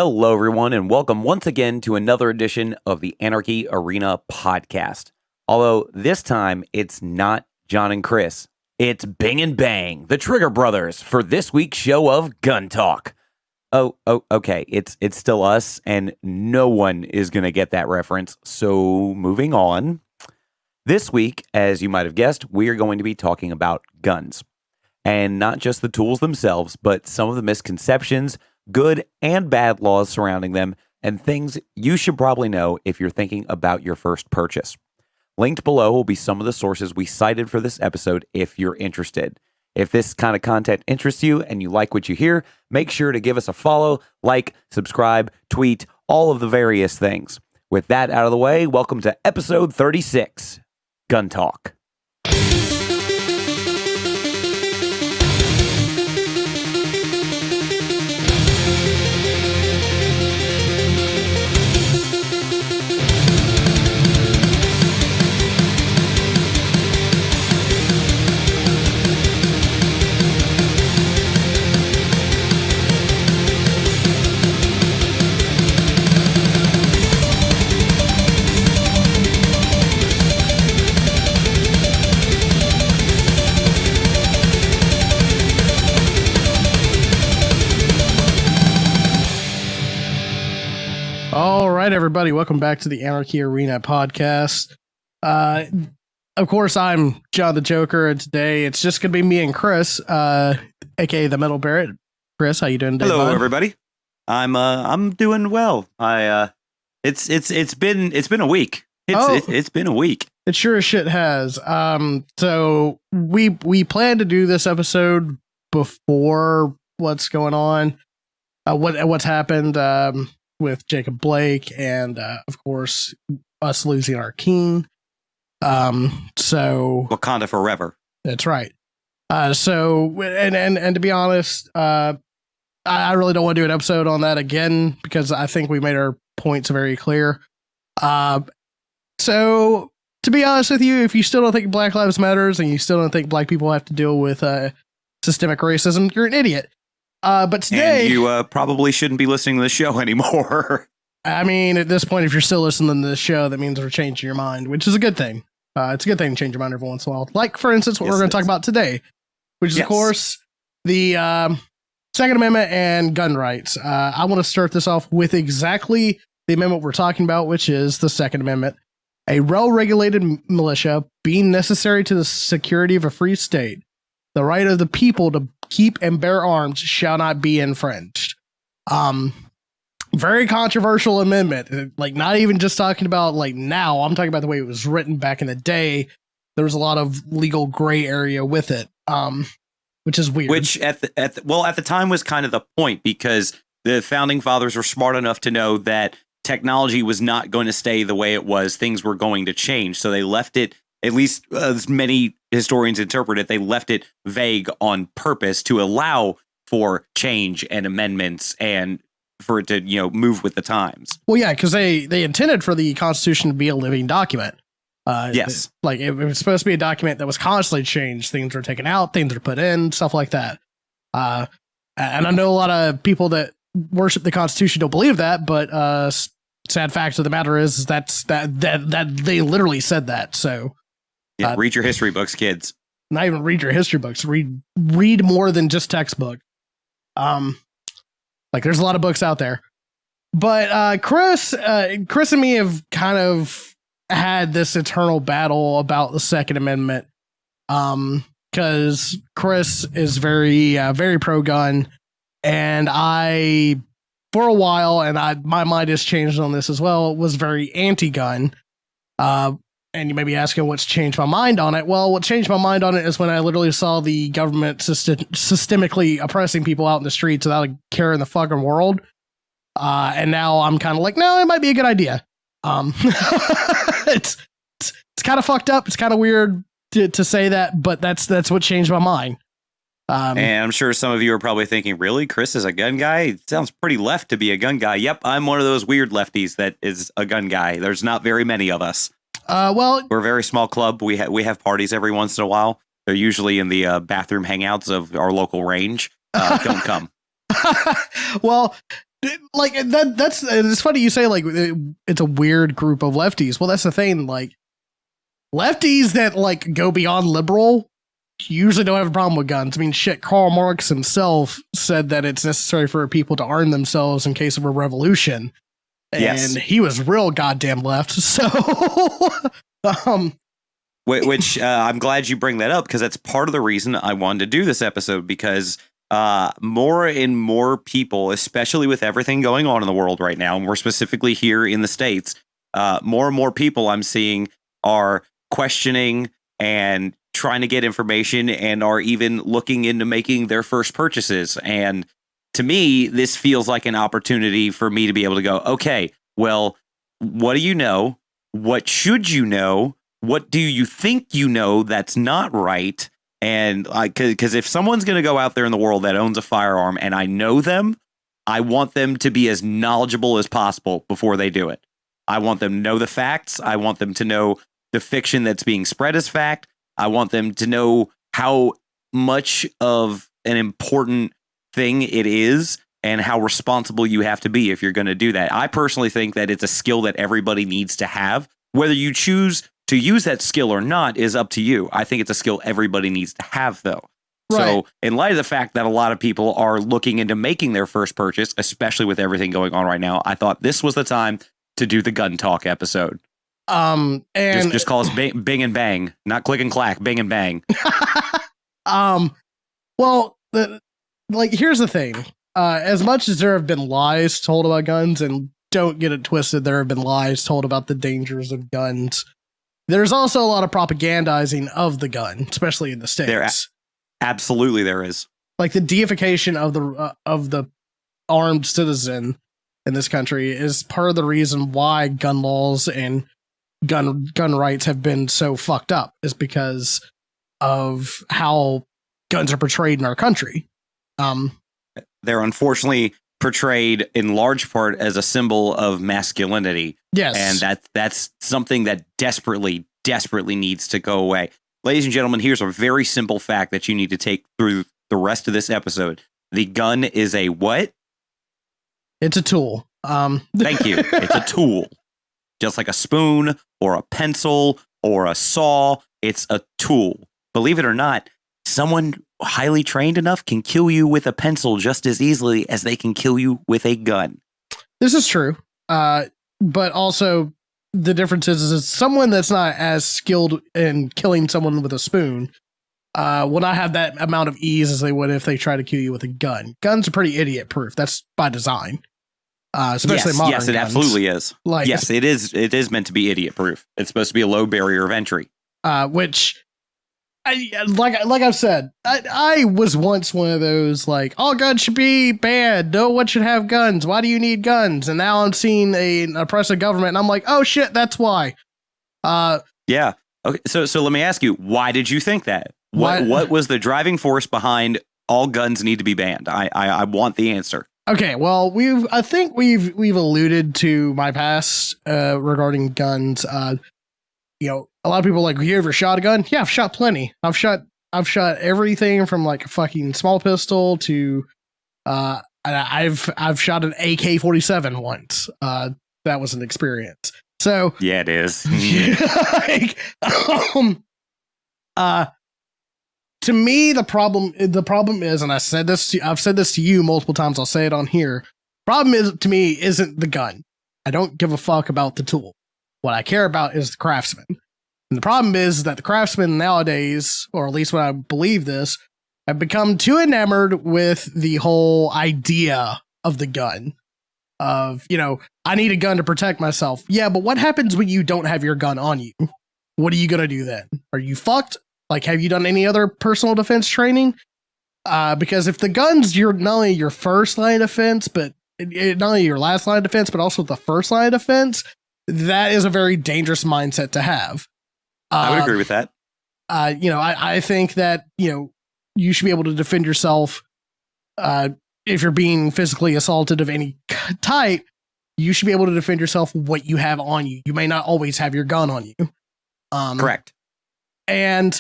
Hello, everyone, and welcome once again to another edition of the Anarchy Arena podcast. Although this time it's not John and Chris, it's Bing and Bang, the Trigger Brothers, for this week's show of Gun Talk. Oh, okay, it's still us, and no one is going to get that reference, so moving on. This week, as you might have guessed, we are going to be talking about guns. And not just the tools themselves, but some of the misconceptions, good and bad laws surrounding them, and things you should probably know if you're thinking about your first purchase. Linked below will be some of the sources we cited for this episode if you're interested. If this kind of content interests you and you like what you hear, make sure to give us a follow, like, subscribe, tweet, all of the various things. With that out of the way, welcome to episode 36, Gun Talk. All right, everybody, welcome back to the Anarchy Arena podcast. Of course, I'm John the Joker, and today it's just going to be me and Chris, aka the Metal Barrett. Chris, how you doing today? Hello, everybody. I'm doing well. It's been a week. It's been a week. It sure as shit has. So we planned to do this episode before what's going on, what's happened with Jacob Blake, and of course us losing our king. So Wakanda forever. That's right. So and to be honest, I really don't want to do an episode on that again because I think we made our points very clear. So to be honest with you, if you still don't think Black Lives Matters and you still don't think black people have to deal with systemic racism, you're an idiot. But today, and you probably shouldn't be listening to the show anymore. I mean, at this point, if you're still listening to this show, that means we're changing your mind, which is a good thing. It's a good thing to change your mind every once in a while. Like, for instance, what we're going to talk about today, which is, of course, the Second Amendment and gun rights. I want to start this off with exactly the amendment we're talking about, which is the Second Amendment. A well-regulated militia being necessary to the security of a free state. The right of the people to keep and bear arms shall not be infringed. Very controversial amendment. Like, not even just talking about like now. I'm talking about the way it was written back in the day. There was a lot of legal gray area with it, which is weird. Which at the time was kind of the point, because the founding fathers were smart enough to know that technology was not going to stay the way it was. Things were going to change, so they left it. At least as many historians interpret it, they left it vague on purpose to allow for change and amendments and for it to, move with the times. Well, yeah, because they intended for the Constitution to be a living document. Yes. Like it was supposed to be a document that was constantly changed. Things were taken out, things were put in, stuff like that. And I know a lot of people that worship the Constitution don't believe that, but sad fact of the matter is that they literally said that. So. Yeah, read your history books, kids. Not even read your history books. Read more than just textbook. Like there's a lot of books out there. But Chris and me have kind of had this eternal battle about the Second Amendment. Because Chris is very pro-gun, and I, for a while, and my mind has changed on this as well, was very anti-gun. And you may be asking what's changed my mind on it. Well, what changed my mind on it is when I literally saw the government systemically oppressing people out in the streets without a care in the fucking world. And now I'm kind of like, no, it might be a good idea. It's kind of fucked up. It's kind of weird to say that, but that's what changed my mind. And I'm sure some of you are probably thinking, really? Chris is a gun guy? It sounds pretty left to be a gun guy. Yep, I'm one of those weird lefties that is a gun guy. There's not very many of us. Well, we're a very small club. We have parties every once in a while. They're usually in the bathroom hangouts of our local range. Don't come. Well, like that's it's funny you say like it's a weird group of lefties. Well, that's the thing. Like lefties that like go beyond liberal usually don't have a problem with guns. I mean, shit, Karl Marx himself said that it's necessary for people to arm themselves in case of a revolution. And he was real goddamn left. So, which I'm glad you bring that up because that's part of the reason I wanted to do this episode because more and more people, especially with everything going on in the world right now, and we're specifically here in the States, more and more people I'm seeing are questioning and trying to get information and are even looking into making their first purchases. And to me, this feels like an opportunity for me to be able to go, okay, well, what do you know? What should you know? What do you think you know that's not right? And because if someone's going to go out there in the world that owns a firearm and I know them, I want them to be as knowledgeable as possible before they do it. I want them to know the facts. I want them to know the fiction that's being spread as fact. I want them to know how much of an important thing it is and how responsible you have to be if you're going to do that. I personally think that it's a skill that everybody needs to have. Whether you choose to use that skill or not is up to you. I think it's a skill everybody needs to have, though. Right. So in light of the fact that a lot of people are looking into making their first purchase, especially with everything going on right now, I thought this was the time to do the gun talk episode. And just call us Bing and Bang, not click and clack, Bing and Bang. Well, like here's the thing. As much as there have been lies told about guns, and don't get it twisted, there have been lies told about the dangers of guns. There's also a lot of propagandizing of the gun, especially in the States. Absolutely, there is. Like the deification of the armed citizen in this country is part of the reason why gun laws and gun rights have been so fucked up, is because of how guns are portrayed in our country. They're unfortunately portrayed in large part as a symbol of masculinity. Yes. And that's something that desperately needs to go away. Ladies and gentlemen, here's a very simple fact that you need to take through the rest of this episode. The gun is a what? It's a tool. Thank you. It's a tool. Just like a spoon or a pencil or a saw, it's a tool. Believe it or not, someone highly trained enough can kill you with a pencil just as easily as they can kill you with a gun. This is true. But also the difference is someone that's not as skilled in killing someone with a spoon will not have that amount of ease as they would if they try to kill you with a gun. Guns are pretty idiot proof. That's by design. Especially modern yes, it guns. Absolutely is. Like, yes, it is. It is meant to be idiot proof. It's supposed to be a low barrier of entry. Which, like I've said, I was once one of those like, all guns should be banned. No one should have guns. Why do you need guns? And now I'm seeing an oppressive government, and I'm like, oh shit, that's why. Yeah. Okay. So let me ask you, why did you think that? What was the driving force behind all guns need to be banned? I want the answer. Okay, well, I think we've alluded to my past regarding guns. You know, a lot of people are like, you ever shot a gun? Yeah, I've shot plenty. I've shot everything from like a fucking small pistol to I've shot an AK-47 once. That was an experience. So yeah, it is. To me, the problem is, and I've said this to you multiple times. I'll say it on here. Problem is, to me, isn't the gun. I don't give a fuck about the tool. What I care about is the craftsman. And the problem is that the craftsmen nowadays, or at least when I believe this, have become too enamored with the whole idea of the gun. Of, you know, I need a gun to protect myself. Yeah, but what happens when you don't have your gun on you? What are you gonna do then? Are you fucked? Like, have you done any other personal defense training? Because if the gun's not only your first line of defense, but not only your last line of defense, but also the first line of defense, that is a very dangerous mindset to have. I would agree with that. You know, I think that, you know, you should be able to defend yourself. If you're being physically assaulted of any type, you should be able to defend yourself with what you have on you. You may not always have your gun on you. Correct. And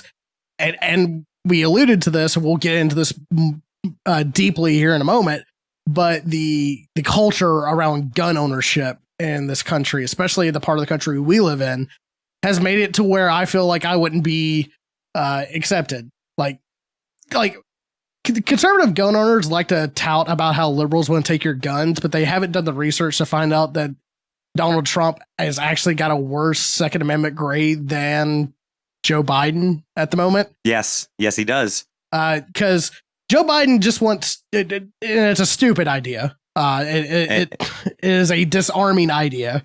we alluded to this, and we'll get into this deeply here in a moment. but the culture around gun ownership in this country, especially the part of the country we live in, has made it to where I feel like I wouldn't be accepted. Like conservative gun owners like to tout about how liberals want to take your guns, but they haven't done the research to find out that Donald Trump has actually got a worse Second Amendment grade than Joe Biden at the moment. Yes, he does. Because Joe Biden just wants it's a stupid idea. It is a disarming idea.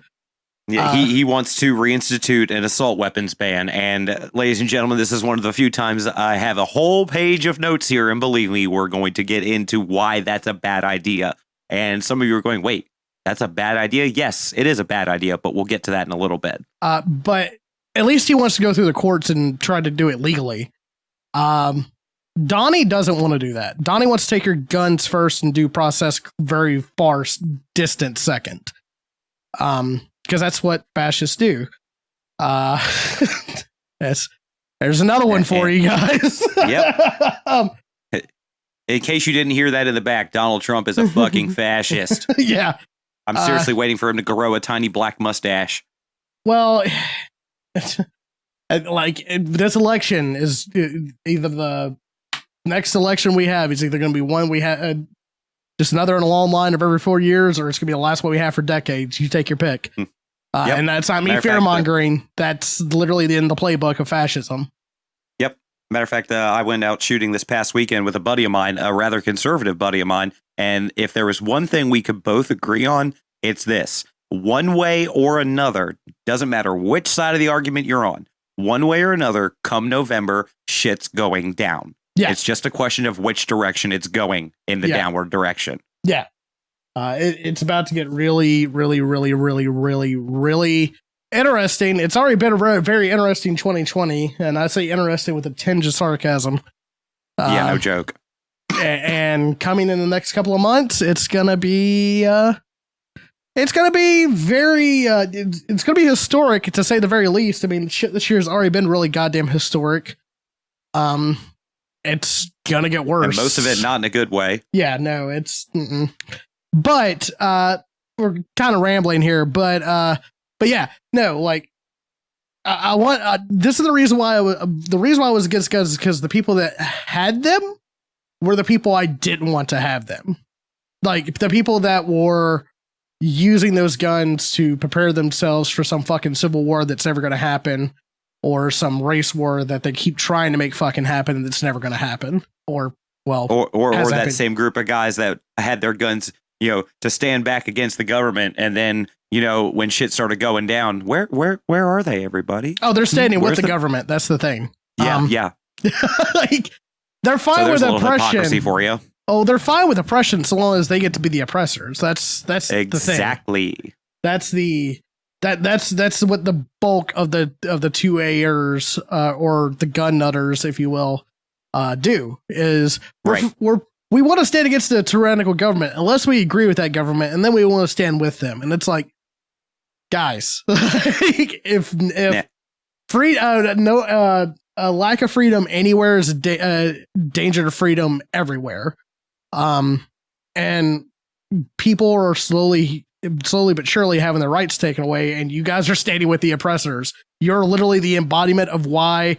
Yeah, he wants to reinstitute an assault weapons ban. And ladies and gentlemen, this is one of the few times I have a whole page of notes here. And believe me, we're going to get into why that's a bad idea. And some of you are going, wait, that's a bad idea? Yes, it is a bad idea, but we'll get to that in a little bit. But at least he wants to go through the courts and try to do it legally. Donnie doesn't want to do that. Donnie wants to take your guns first and do process very far distant second. Because that's what fascists do. There's another one for you guys. Yep. In case you didn't hear that in the back, Donald Trump is a fucking fascist. Yeah. I'm seriously waiting for him to grow a tiny black mustache. Well, like this election is either the next election we have is either going to be one we had just another in a long line of every 4 years, or it's going to be the last one we have for decades. You take your pick. Yep. And that's not me fear mongering. That's literally in the playbook of fascism. Yep. Matter of fact, I went out shooting this past weekend with a buddy of mine, a rather conservative buddy of mine. And if there was one thing we could both agree on, it's this. One way or another, doesn't matter which side of the argument you're on, one way or another, come November, shit's going down. Yeah. It's just a question of which direction it's going in the downward direction. Yeah. It's about to get really, really, really, really, really, really interesting. It's already been a very interesting 2020, and I say interesting with a tinge of sarcasm. Yeah, no joke. And coming in the next couple of months, it's gonna be very it's gonna be historic, to say the very least. I mean, shit, this year's already been really goddamn historic. It's gonna get worse. And most of it not in a good way. Yeah, no, it's. But we're kind of rambling here. But yeah, no, like I want. This is the reason why I was against guns, is because the people that had them were the people I didn't want to have them. Like the people that were using those guns to prepare themselves for some fucking civil war that's never going to happen, or some race war that they keep trying to make fucking happen and that's never going to happen, or that same group of guys that had their guns, to stand back against the government, and then when shit started going down, where are they, everybody? Oh, they're standing with the government. That's the thing. Yeah. Like they're fine with oppression for you. Oh, they're fine with oppression so long as they get to be the oppressors. That's exactly the thing. That's what the bulk of the 2A'ers or the gun nutters, if you will, do is we want to stand against the tyrannical government unless we agree with that government, and then we want to stand with them. And it's like, guys, if a lack of freedom anywhere is a danger to freedom everywhere. And people are slowly but surely having their rights taken away, and you guys are standing with the oppressors. You're literally the embodiment of why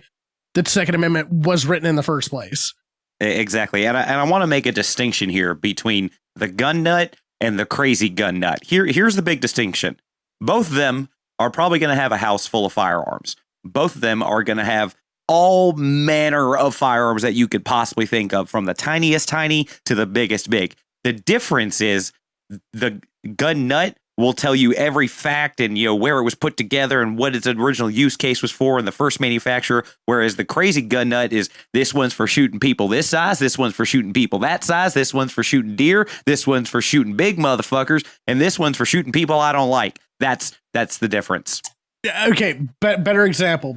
the Second Amendment was written in the first place. Exactly. And I want to make a distinction here between the gun nut and the crazy gun nut. Here's the big distinction. Both of them are probably going to have a house full of firearms. Both of them are going to have all manner of firearms that you could possibly think of, from the tiniest tiny to the biggest big. The difference is the gun nut will tell you every fact and where it was put together and what its original use case was for in the first manufacturer, whereas the crazy gun nut is, this one's for shooting people this size, this one's for shooting people that size, this one's for shooting deer, this one's for shooting big motherfuckers, and this one's for shooting people I don't like. That's the difference. Okay, better example.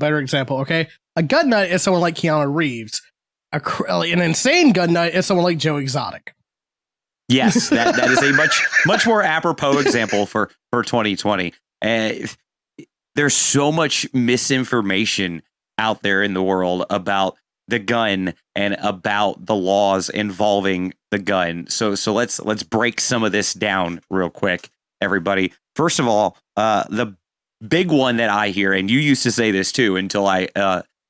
Okay, a gun nut is someone like Keanu Reeves. An insane gun nut is someone like Joe Exotic. Yes, that is a much more apropos example for 2020. There's so much misinformation out there in the world about the gun and about the laws involving the gun. So let's break some of this down real quick, everybody. First of all, the big one that I hear, and you used to say this too until I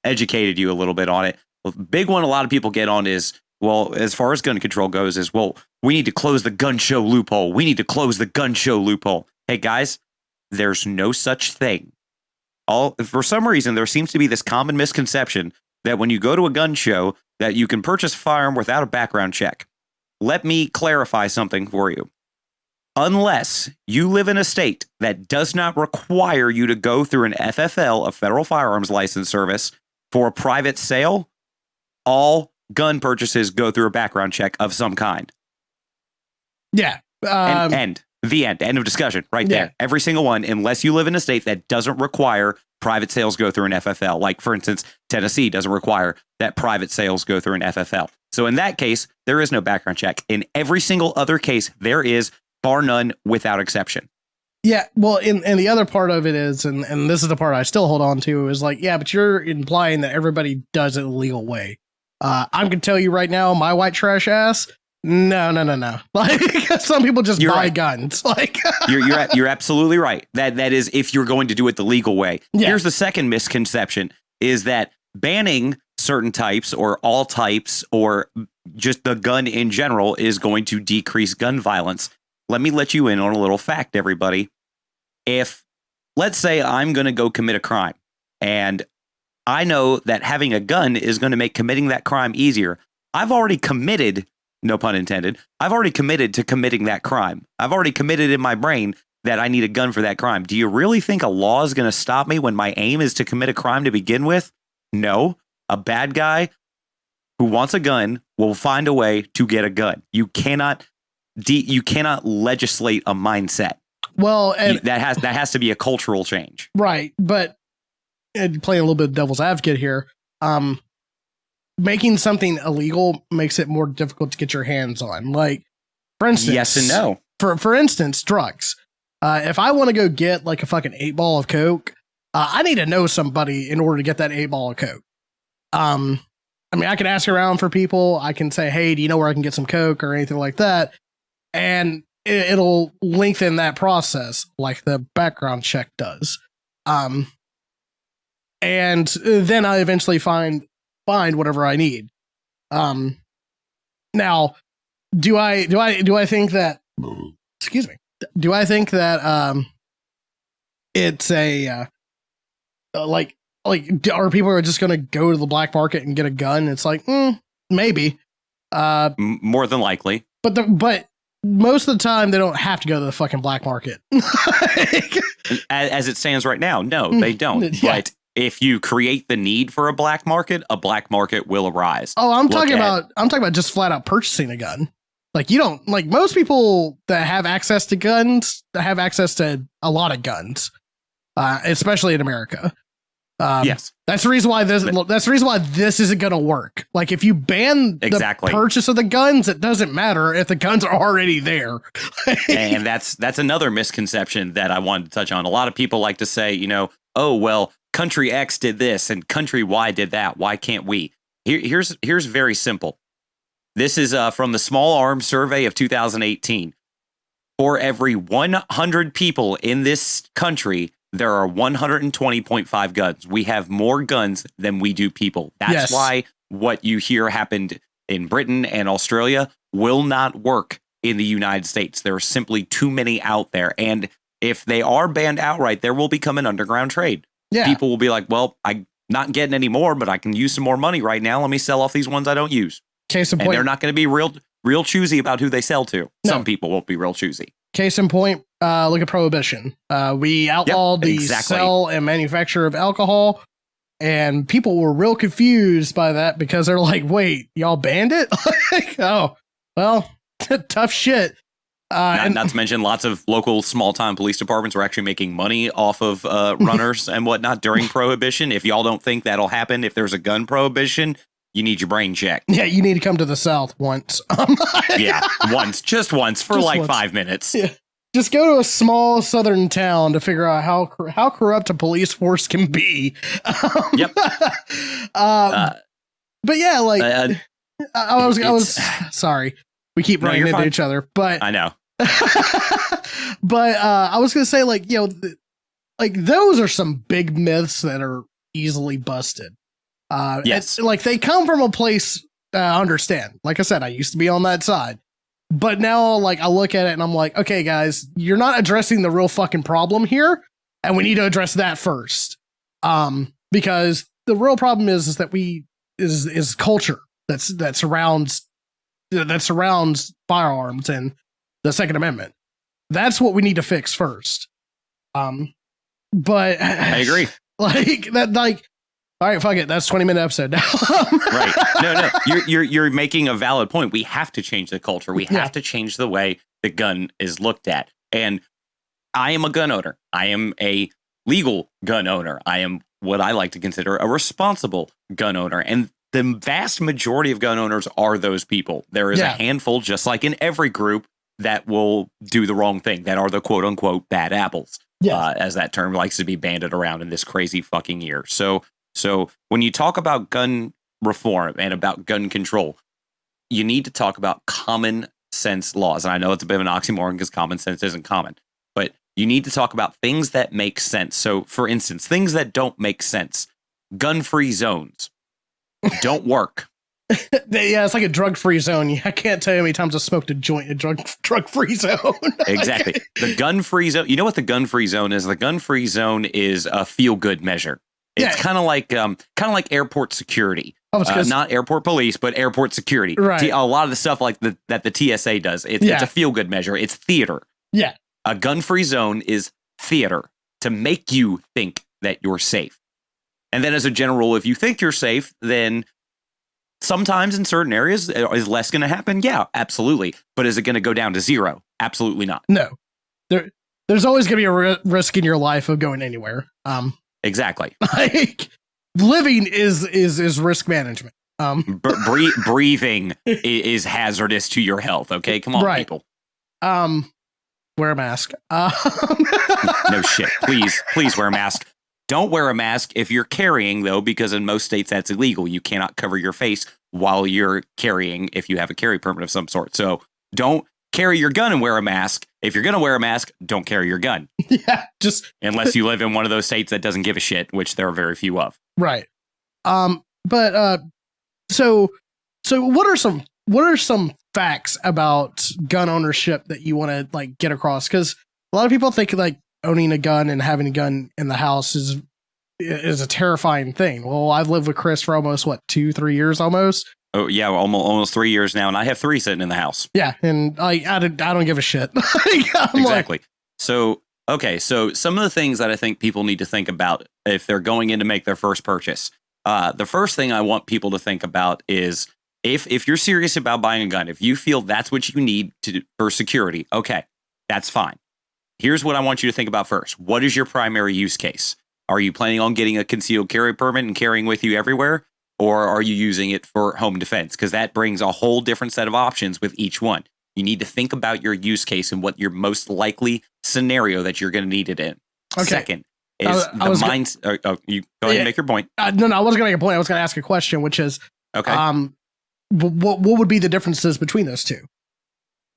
educated you a little bit on it. Well, the big one a lot of people get on is, well, as far as gun control goes, is, well, we need to close the gun show loophole. We need to close the gun show loophole. Hey, guys, there's no such thing. For some reason, there seems to be this common misconception that when you go to a gun show, that you can purchase a firearm without a background check. Let me clarify something for you. Unless you live in a state that does not require you to go through an FFL, a Federal Firearms License Service, for a private sale, all gun purchases go through a background check of some kind. Yeah. End of discussion right there. Every single one, unless you live in a state that doesn't require private sales go through an FFL. Like, for instance, Tennessee doesn't require that private sales go through an FFL. So in that case, there is no background check. In every single other case, there is, bar none, without exception. Yeah, well, and the other part of it is, and this is the part I still hold on to, is like, yeah, but you're implying that everybody does it the legal way. I'm going to tell you right now, my white trash ass, no. Like, some people just buy guns. Like, you're absolutely right. That is if you're going to do it the legal way. Yeah. Here's the second misconception, is that banning certain types or all types or just the gun in general is going to decrease gun violence. Let me let you in on a little fact, everybody. If, let's say, I'm going to go commit a crime, and I know that having a gun is going to make committing that crime easier, I've already committed, no pun intended, I've already committed to committing that crime. I've already committed in my brain that I need a gun for that crime. Do you really think a law is going to stop me when my aim is to commit a crime to begin with? No. A bad guy who wants a gun will find a way to get a gun. You cannot legislate a mindset. Well, and that has to be a cultural change. Right. But playing a little bit of devil's advocate here, making something illegal makes it more difficult to get your hands on. Like, for instance, yes and no. For instance, drugs. If I want to go get like a fucking 8-ball of Coke, I need to know somebody in order to get that 8-ball of Coke. I mean, I can ask around for people. I can say, hey, do you know where I can get some Coke or anything like that? And it'll lengthen that process like the background check does. And then I eventually find whatever I need. Now, do I think that, excuse me, do I think that, it's a, like, are people just going to go to the black market and get a gun? It's like, maybe, more than likely, but most of the time they don't have to go to the fucking black market. As it stands right now, no, they don't. Yeah. But if you create the need for a black market will arise. Oh, I'm talking about just flat out purchasing a gun. Like, you don't, like, most people that have access to guns have access to a lot of guns, especially in America. Yes, that's the reason why this isn't going to work. Like, if you ban the purchase of the guns, it doesn't matter if the guns are already there. And that's another misconception that I wanted to touch on. A lot of people like to say, oh, well, country X did this and country Y did that. Why can't we? Here's very simple. This is from the Small Arms Survey of 2018. For every 100 people in this country, there are 120.5 guns. We have more guns than we do people. That's why what you hear happened in Britain and Australia will not work in the United States. There are simply too many out there. And if they are banned outright, there will become an underground trade. Yeah. People will be like, well, I'm not getting any more, but I can use some more money right now. Let me sell off these ones I don't use. Case in point. And they're not going to be real choosy about who they sell to. No. Some people won't be real choosy. Case in point, look at Prohibition. We outlawed the sell and manufacture of alcohol, and people were real confused by that because they're like, wait, y'all banned it? Like, oh, well, tough shit. Not to mention lots of local small-time police departments were actually making money off of runners and whatnot during Prohibition. If y'all don't think that'll happen if there's a gun prohibition, you need your brain checked. Yeah, you need to come to the South once. Just once for 5 minutes. Yeah. Just go to a small southern town to figure out how corrupt a police force can be. Yep. But yeah, like I was sorry. We keep running into fine. each other, but I know. but I was gonna say, like, you know, like those are some big myths that are easily busted. Yes. Like they come from a place I understand. Like I said, I used to be on that side. But now, like, I look at it and I'm like, okay, guys, you're not addressing the real fucking problem here, and we need to address that first. Because the real problem is that is culture that surrounds firearms and the Second Amendment. That's what we need to fix first. But I agree. Like that, like, all right, fuck it. That's 20-minute episode now. Right. No. You're making a valid point. We have to change the culture. We have to change the way the gun is looked at. And I am a gun owner. I am a legal gun owner. I am what I like to consider a responsible gun owner. And the vast majority of gun owners are those people. There is a handful, just like in every group, that will do the wrong thing, that are the quote unquote bad apples, as that term likes to be banded around in this crazy fucking year. So when you talk about gun reform and about gun control, you need to talk about common sense laws. And I know it's a bit of an oxymoron because common sense isn't common, but you need to talk about things that make sense. So, for instance, things that don't make sense. Gun-free zones don't work. Yeah, it's like a drug-free zone. I can't tell you how many times I smoked a joint in a drug-free zone. Exactly. The gun-free zone. You know what the gun-free zone is? The gun-free zone is a feel-good measure. It's kind of like airport security, not airport police, but airport security. Right. A lot of the stuff like that the TSA does. It's a feel good measure. It's theater. Yeah. A gun free zone is theater to make you think that you're safe. And then as a general rule, if you think you're safe, then sometimes in certain areas is less going to happen. Yeah, absolutely. But is it going to go down to zero? Absolutely not. No. There's always going to be a risk in your life of going anywhere. Exactly. Like living is risk management. Breathing is hazardous to your health. Okay, come on, people. Wear a mask. No shit. Please wear a mask. Don't wear a mask if you're carrying, though, because in most states that's illegal. You cannot cover your face while you're carrying if you have a carry permit of some sort. So don't carry your gun and wear a mask. If you're going to wear a mask, don't carry your gun. Yeah, just unless you live in one of those states that doesn't give a shit, which there are very few of. Right. So what are some facts about gun ownership that you want to like get across? Because a lot of people think like owning a gun and having a gun in the house is a terrifying thing. Well, I've lived with Chris for almost 2-3 years almost. Oh yeah, almost 3 years now, and I have 3 sitting in the house. Yeah, and I don't give a shit. Exactly. So some of the things that I think people need to think about if they're going in to make their first purchase. The first thing I want people to think about is if you're serious about buying a gun, if you feel that's what you need for security, okay, that's fine. Here's what I want you to think about first. What is your primary use case? Are you planning on getting a concealed carry permit and carrying with you everywhere? Or are you using it for home defense? Because that brings a whole different set of options with each one. You need to think about your use case and what your most likely scenario that you're going to need it in. Okay. Second is you go ahead and make your point. No, I wasn't going to make a point. I was going to ask a question, which is, okay. What would be the differences between those two?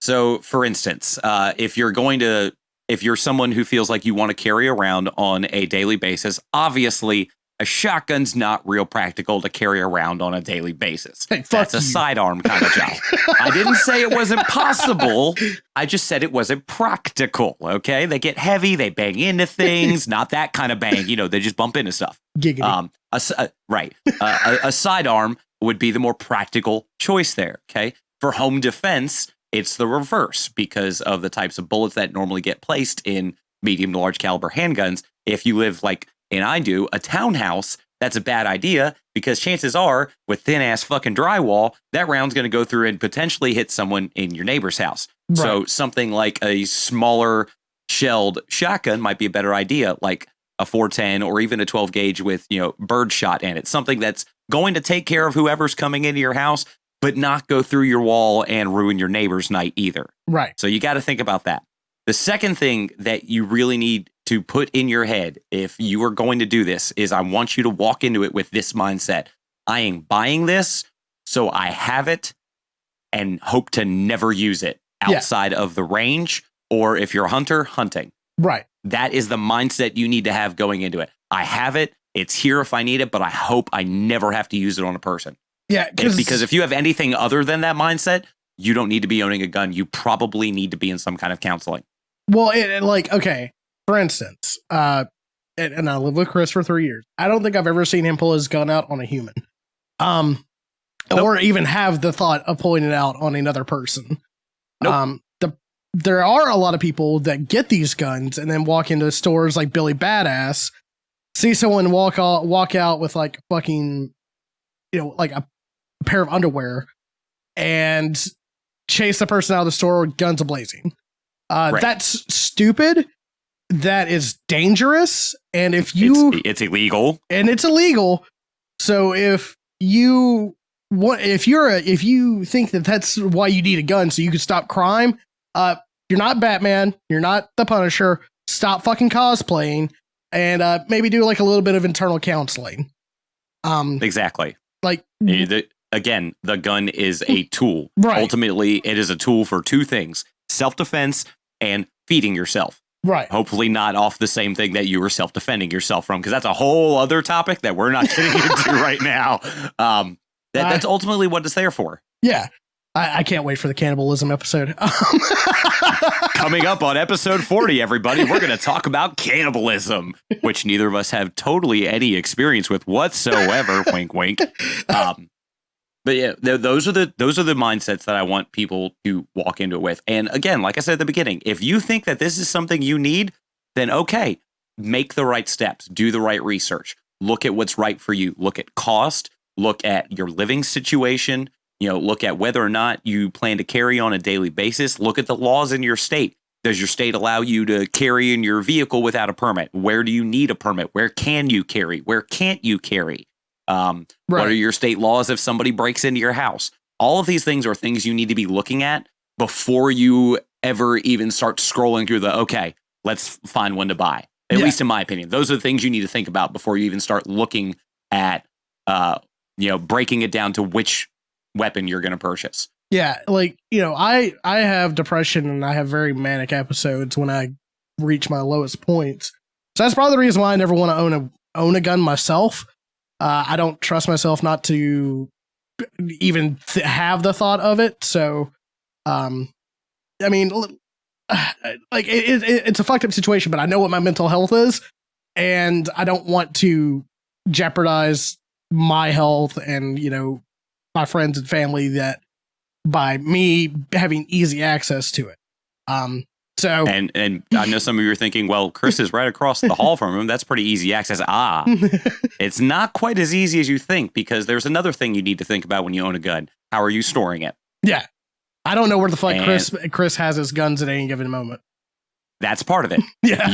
So, for instance, if you're someone who feels like you want to carry around on a daily basis, obviously a shotgun's not real practical to carry around on a daily basis. Hey, that's a sidearm kind of job. I didn't say it wasn't possible. I just said it wasn't practical. Okay, they get heavy, they bang into things. Not that kind of bang. They just bump into stuff. Giggity. Right. A sidearm would be the more practical choice there. Okay, for home defense, it's the reverse because of the types of bullets that normally get placed in medium to large caliber handguns. If you live like and I do, a townhouse, that's a bad idea because chances are with thin ass fucking drywall, that round's going to go through and potentially hit someone in your neighbor's house. Right. So something like a smaller shelled shotgun might be a better idea, like a 410 or even a 12 gauge with, bird shot in it. Something that's going to take care of whoever's coming into your house, but not go through your wall and ruin your neighbor's night either. Right. So you got to think about that. The second thing that you really need to put in your head if you are going to do this is I want you to walk into it with this mindset. I am buying this, so I have it and hope to never use it outside of the range, or if you're a hunter, hunting. Right. That is the mindset you need to have going into it. I have it. It's here if I need it, but I hope I never have to use it on a person. Yeah. Because if you have anything other than that mindset, you don't need to be owning a gun. You probably need to be in some kind of counseling. Well, okay, for instance, and I lived with Chris for 3 years. I don't think I've ever seen him pull his gun out on a human. Or even have the thought of pulling it out on another person. Nope. There are a lot of people that get these guns and then walk into stores like Billy Badass, see someone walk out with like fucking, like a pair of underwear, and chase the person out of the store with guns ablazing. Right. That's stupid. That is dangerous. And if you, it's illegal, and it's illegal. So if you think that that's why you need a gun so you can stop crime, you're not Batman, you're not the Punisher. Stop fucking cosplaying, and maybe do like a little bit of internal counseling. Exactly. Like again, the gun is a tool. Right. Ultimately, it is a tool for two things: self-defense and feeding yourself. Right. Hopefully not off the same thing that you were self-defending yourself from, because that's a whole other topic that we're not getting into right now. That's ultimately what it's there for. Yeah. I can't wait for the cannibalism episode. Coming up on episode 40, everybody, we're going to talk about cannibalism, which neither of us have totally any experience with whatsoever. Wink, wink. But yeah, those are the mindsets that I want people to walk into it with. And again, like I said at the beginning, if you think that this is something you need, then okay, make the right steps, do the right research, look at what's right for you, look at cost, look at your living situation, look at whether or not you plan to carry on a daily basis, look at the laws in your state. Does your state allow you to carry in your vehicle without a permit? Where do you need a permit? Where can you carry? Where can't you carry? Right. What are your state laws if somebody breaks into your house? All of these things are things you need to be looking at before you ever even start scrolling through okay, let's find one to buy. At least in my opinion, those are the things you need to think about before you even start looking at, breaking it down to which weapon you're going to purchase. Yeah. Like, I have depression and I have very manic episodes when I reach my lowest points. So that's probably the reason why I never want to own a gun myself. I don't trust myself not to even have the thought of it. So, I mean, like it's a fucked up situation, but I know what my mental health is, and I don't want to jeopardize my health and, my friends and family that by me having easy access to it. So and I know some of you are thinking, well, Chris is right across the hall from him. That's pretty easy access. It's not quite as easy as you think, because there's another thing you need to think about when you own a gun. How are you storing it? Yeah. I don't know where the fuck Chris has his guns at any given moment. That's part of it. Yeah.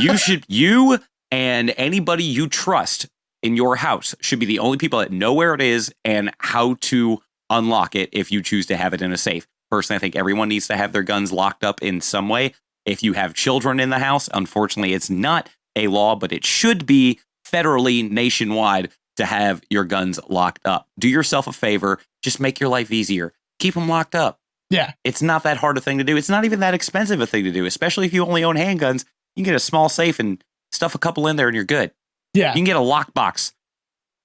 You and anybody you trust in your house should be the only people that know where it is and how to unlock it if you choose to have it in a safe. Personally, I think everyone needs to have their guns locked up in some way. If you have children in the house, unfortunately, it's not a law, but it should be federally nationwide to have your guns locked up. Do yourself a favor. Just make your life easier. Keep them locked up. Yeah. It's not that hard a thing to do. It's not even that expensive a thing to do, especially if you only own handguns. You can get a small safe and stuff a couple in there and you're good. Yeah. You can get a lockbox.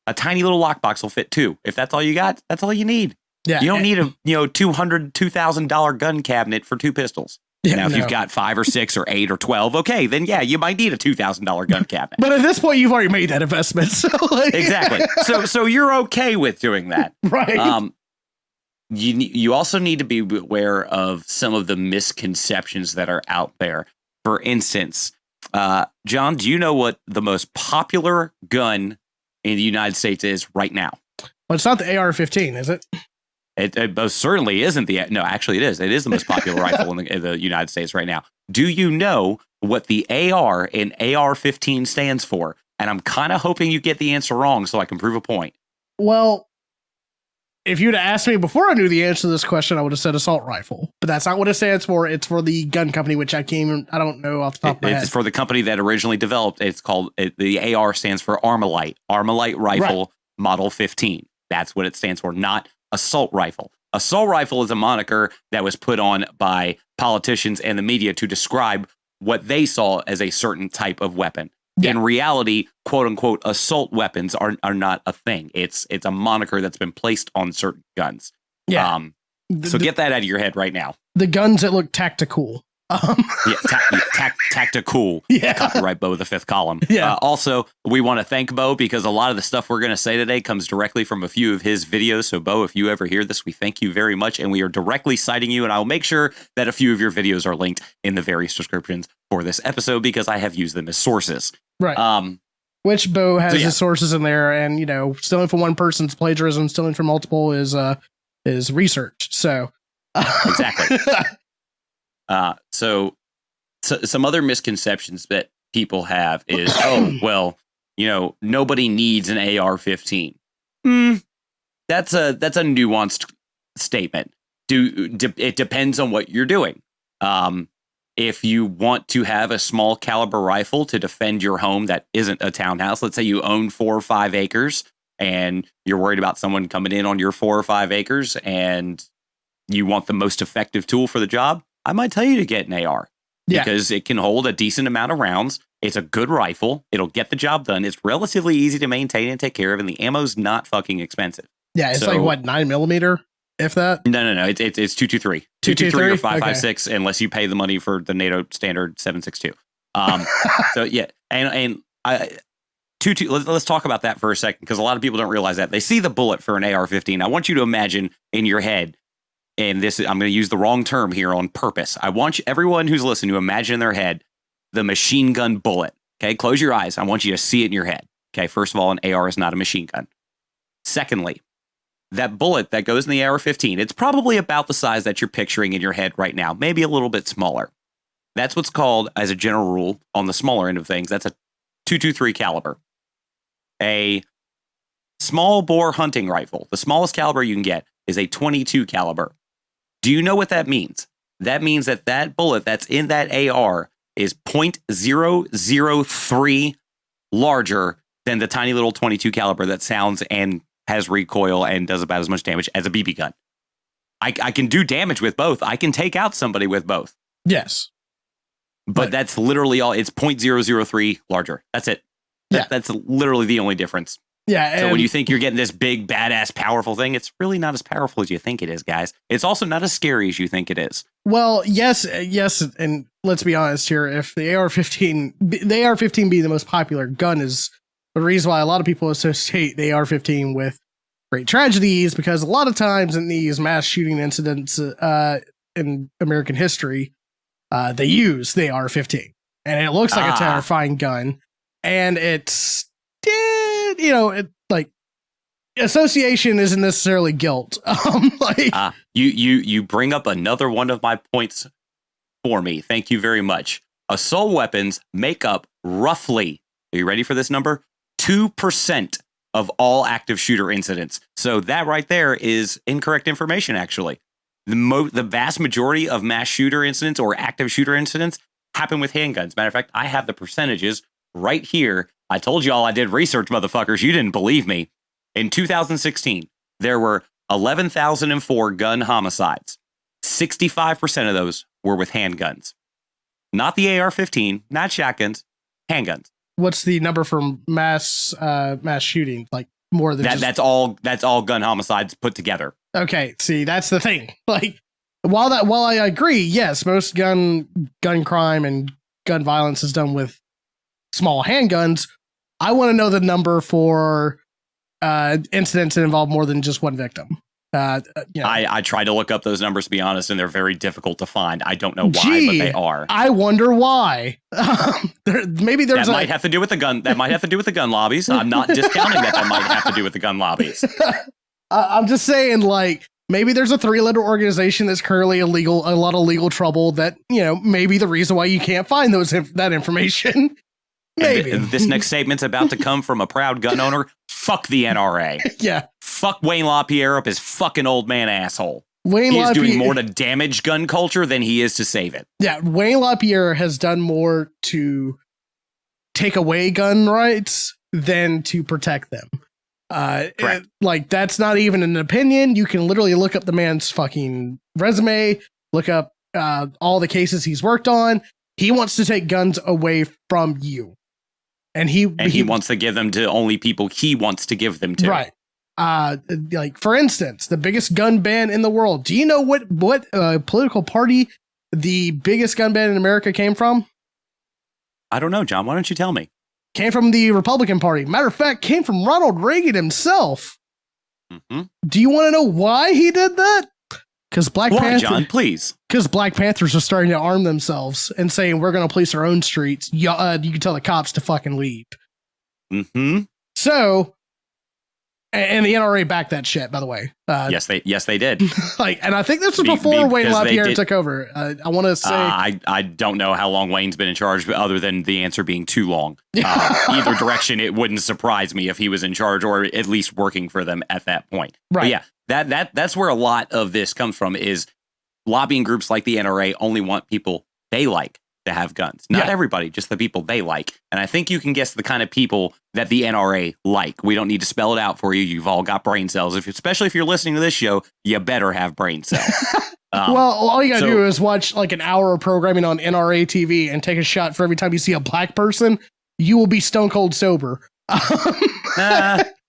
A tiny little lockbox will fit two. If that's all you got, that's all you need. Yeah. You don't need a $2,000 gun cabinet for 2 pistols. Yeah, now, if you've got 5 or 6 or 8 or 12, okay, then yeah, you might need a $2,000 gun cabinet. But at this point, you've already made that investment. So exactly. So you're okay with doing that. Right. You also need to be aware of some of the misconceptions that are out there. For instance, John, do you know what the most popular gun in the United States is right now? Well, it's not the AR-15, is it? It most certainly isn't no, actually it is. It is the most popular rifle in the United States right now. Do you know what the AR in AR-15 stands for? And I'm kind of hoping you get the answer wrong so I can prove a point. Well, if you'd have asked me before I knew the answer to this question, I would have said assault rifle. But that's not what it stands for. It's for the gun company, which I don't know off the top of my head. It's for the company that originally developed. It's called, the AR stands for Armalite. Armalite Rifle Model 15. That's what it stands for, not assault rifle. Assault rifle is a moniker that was put on by politicians and the media to describe what they saw as a certain type of weapon. Yeah. In reality, quote unquote, assault weapons are not a thing. It's a moniker that's been placed on certain guns. Yeah. So get that out of your head right now. The guns that look tactical. Tactical. Yeah. Copyright Bo, the fifth column. Yeah. Also, we want to thank Bo because a lot of the stuff we're going to say today comes directly from a few of his videos. So, Bo, if you ever hear this, we thank you very much. And we are directly citing you. And I'll make sure that a few of your videos are linked in the various descriptions for this episode because I have used them as sources. Right. Which Bo has his sources in there. And, stealing from one person's plagiarism, stealing from multiple is research. So, exactly. So some other misconceptions that people have is, nobody needs an AR-15. That's a nuanced statement. It depends on what you're doing. If you want to have a small caliber rifle to defend your home that isn't a townhouse, let's say you own 4 or 5 acres and you're worried about someone coming in on your 4 or 5 acres and you want the most effective tool for the job, I might tell you to get an AR because it can hold a decent amount of rounds. It's a good rifle. It'll get the job done. It's relatively easy to maintain and take care of, and the ammo's not fucking expensive. Yeah, it's like what, 9mm, if that? No. It's 223, 223 or 5.56, unless you pay the money for the NATO standard 7.62. So yeah, and let's talk about that for a second because a lot of people don't realize that they see the bullet for an AR-15. I want you to imagine in your head. And this, I'm going to use the wrong term here on purpose. I want everyone who's listening to imagine in their head the machine gun bullet. Okay, close your eyes. I want you to see it in your head. Okay, first of all, an AR is not a machine gun. Secondly, that bullet that goes in the AR-15, it's probably about the size that you're picturing in your head right now, maybe a little bit smaller. That's what's called, as a general rule, on the smaller end of things, that's a 223 caliber. A small bore hunting rifle, the smallest caliber you can get, is a 22 caliber. Do you know what that means? That means that bullet that's in that AR is 0.003 larger than the tiny little 22 caliber that sounds and has recoil and does about as much damage as a BB gun. I can do damage with both. I can take out somebody with both. Yes. But that's literally all. It's 0.003 larger. That's it. That's literally the only difference. Yeah. So when you think you're getting this big, badass, powerful thing, it's really not as powerful as you think it is, guys. It's also not as scary as you think it is. Well, yes. And let's be honest here. If the AR-15 being the most popular gun is the reason why a lot of people associate the AR-15 with great tragedies, because a lot of times in these mass shooting incidents in American history, they use the AR-15 and it looks like a terrifying gun. And it's, association isn't necessarily guilt. You bring up another one of my points for me. Thank you very much. Assault weapons make up roughly, are you ready for this number? 2% of all active shooter incidents. So that right there is incorrect information, actually. The vast majority of mass shooter incidents or active shooter incidents happen with handguns. Matter of fact, I have the percentages right here. I told y'all I did research, motherfuckers. You didn't believe me. In 2016, there were 11,004 gun homicides. 65% of those were with handguns. Not the AR-15, not shotguns, handguns. What's the number for mass shooting? Like more than that's all gun homicides put together. Okay, see, that's the thing. Like while I agree, yes, most gun crime and gun violence is done with small handguns. I want to know the number for incidents that involve more than just one victim. I tried to look up those numbers, to be honest, and they're very difficult to find. I don't know why, but they are. I wonder why. Maybe there's might have to do with the gun. That might have to do with the gun lobbies. I'm not discounting that might have to do with the gun lobbies. I'm just saying, like, maybe there's a 3-letter organization that's currently a lot of legal trouble that, maybe the reason why you can't find that information. Maybe. This next statement's about to come from a proud gun owner. Fuck the NRA. Yeah. Fuck Wayne LaPierre up his fucking old man asshole. He is doing more to damage gun culture than he is to save it. Yeah, Wayne LaPierre has done more to take away gun rights than to protect them. Like, that's not even an opinion. You can literally look up the man's fucking resume, look up all the cases he's worked on. He wants to take guns away from you. And he wants to give them to only people he wants to give them to. Right. Like, for instance, the biggest gun ban in the world. Do you know what political party the biggest gun ban in America came from? I don't know, John. Why don't you tell me? Came from the Republican Party. Matter of fact, came from Ronald Reagan himself. Mm-hmm. Do you want to know why he did that? Because John, please. Because Black Panthers are starting to arm themselves and saying, we're going to police our own streets. You can tell the cops to fucking leave. Mm-hmm. So, and the NRA backed that shit, by the way. Yes, they did. And I think this was before Wayne LaPierre took over. I want to say, I don't know how long Wayne's been in charge, other than the answer being too long. Either direction, it wouldn't surprise me if he was in charge or at least working for them at that point. Right. But yeah, that's where a lot of this comes from. Is lobbying groups like the NRA only want people they like to have guns. Not everybody, just the people they like. And I think you can guess the kind of people that the NRA like. We don't need to spell it out for you. You've all got brain cells. Especially if you're listening to this show, you better have brain cells. Well, all you gotta do is watch like an hour of programming on NRA TV and take a shot for every time you see a black person. You will be stone cold sober.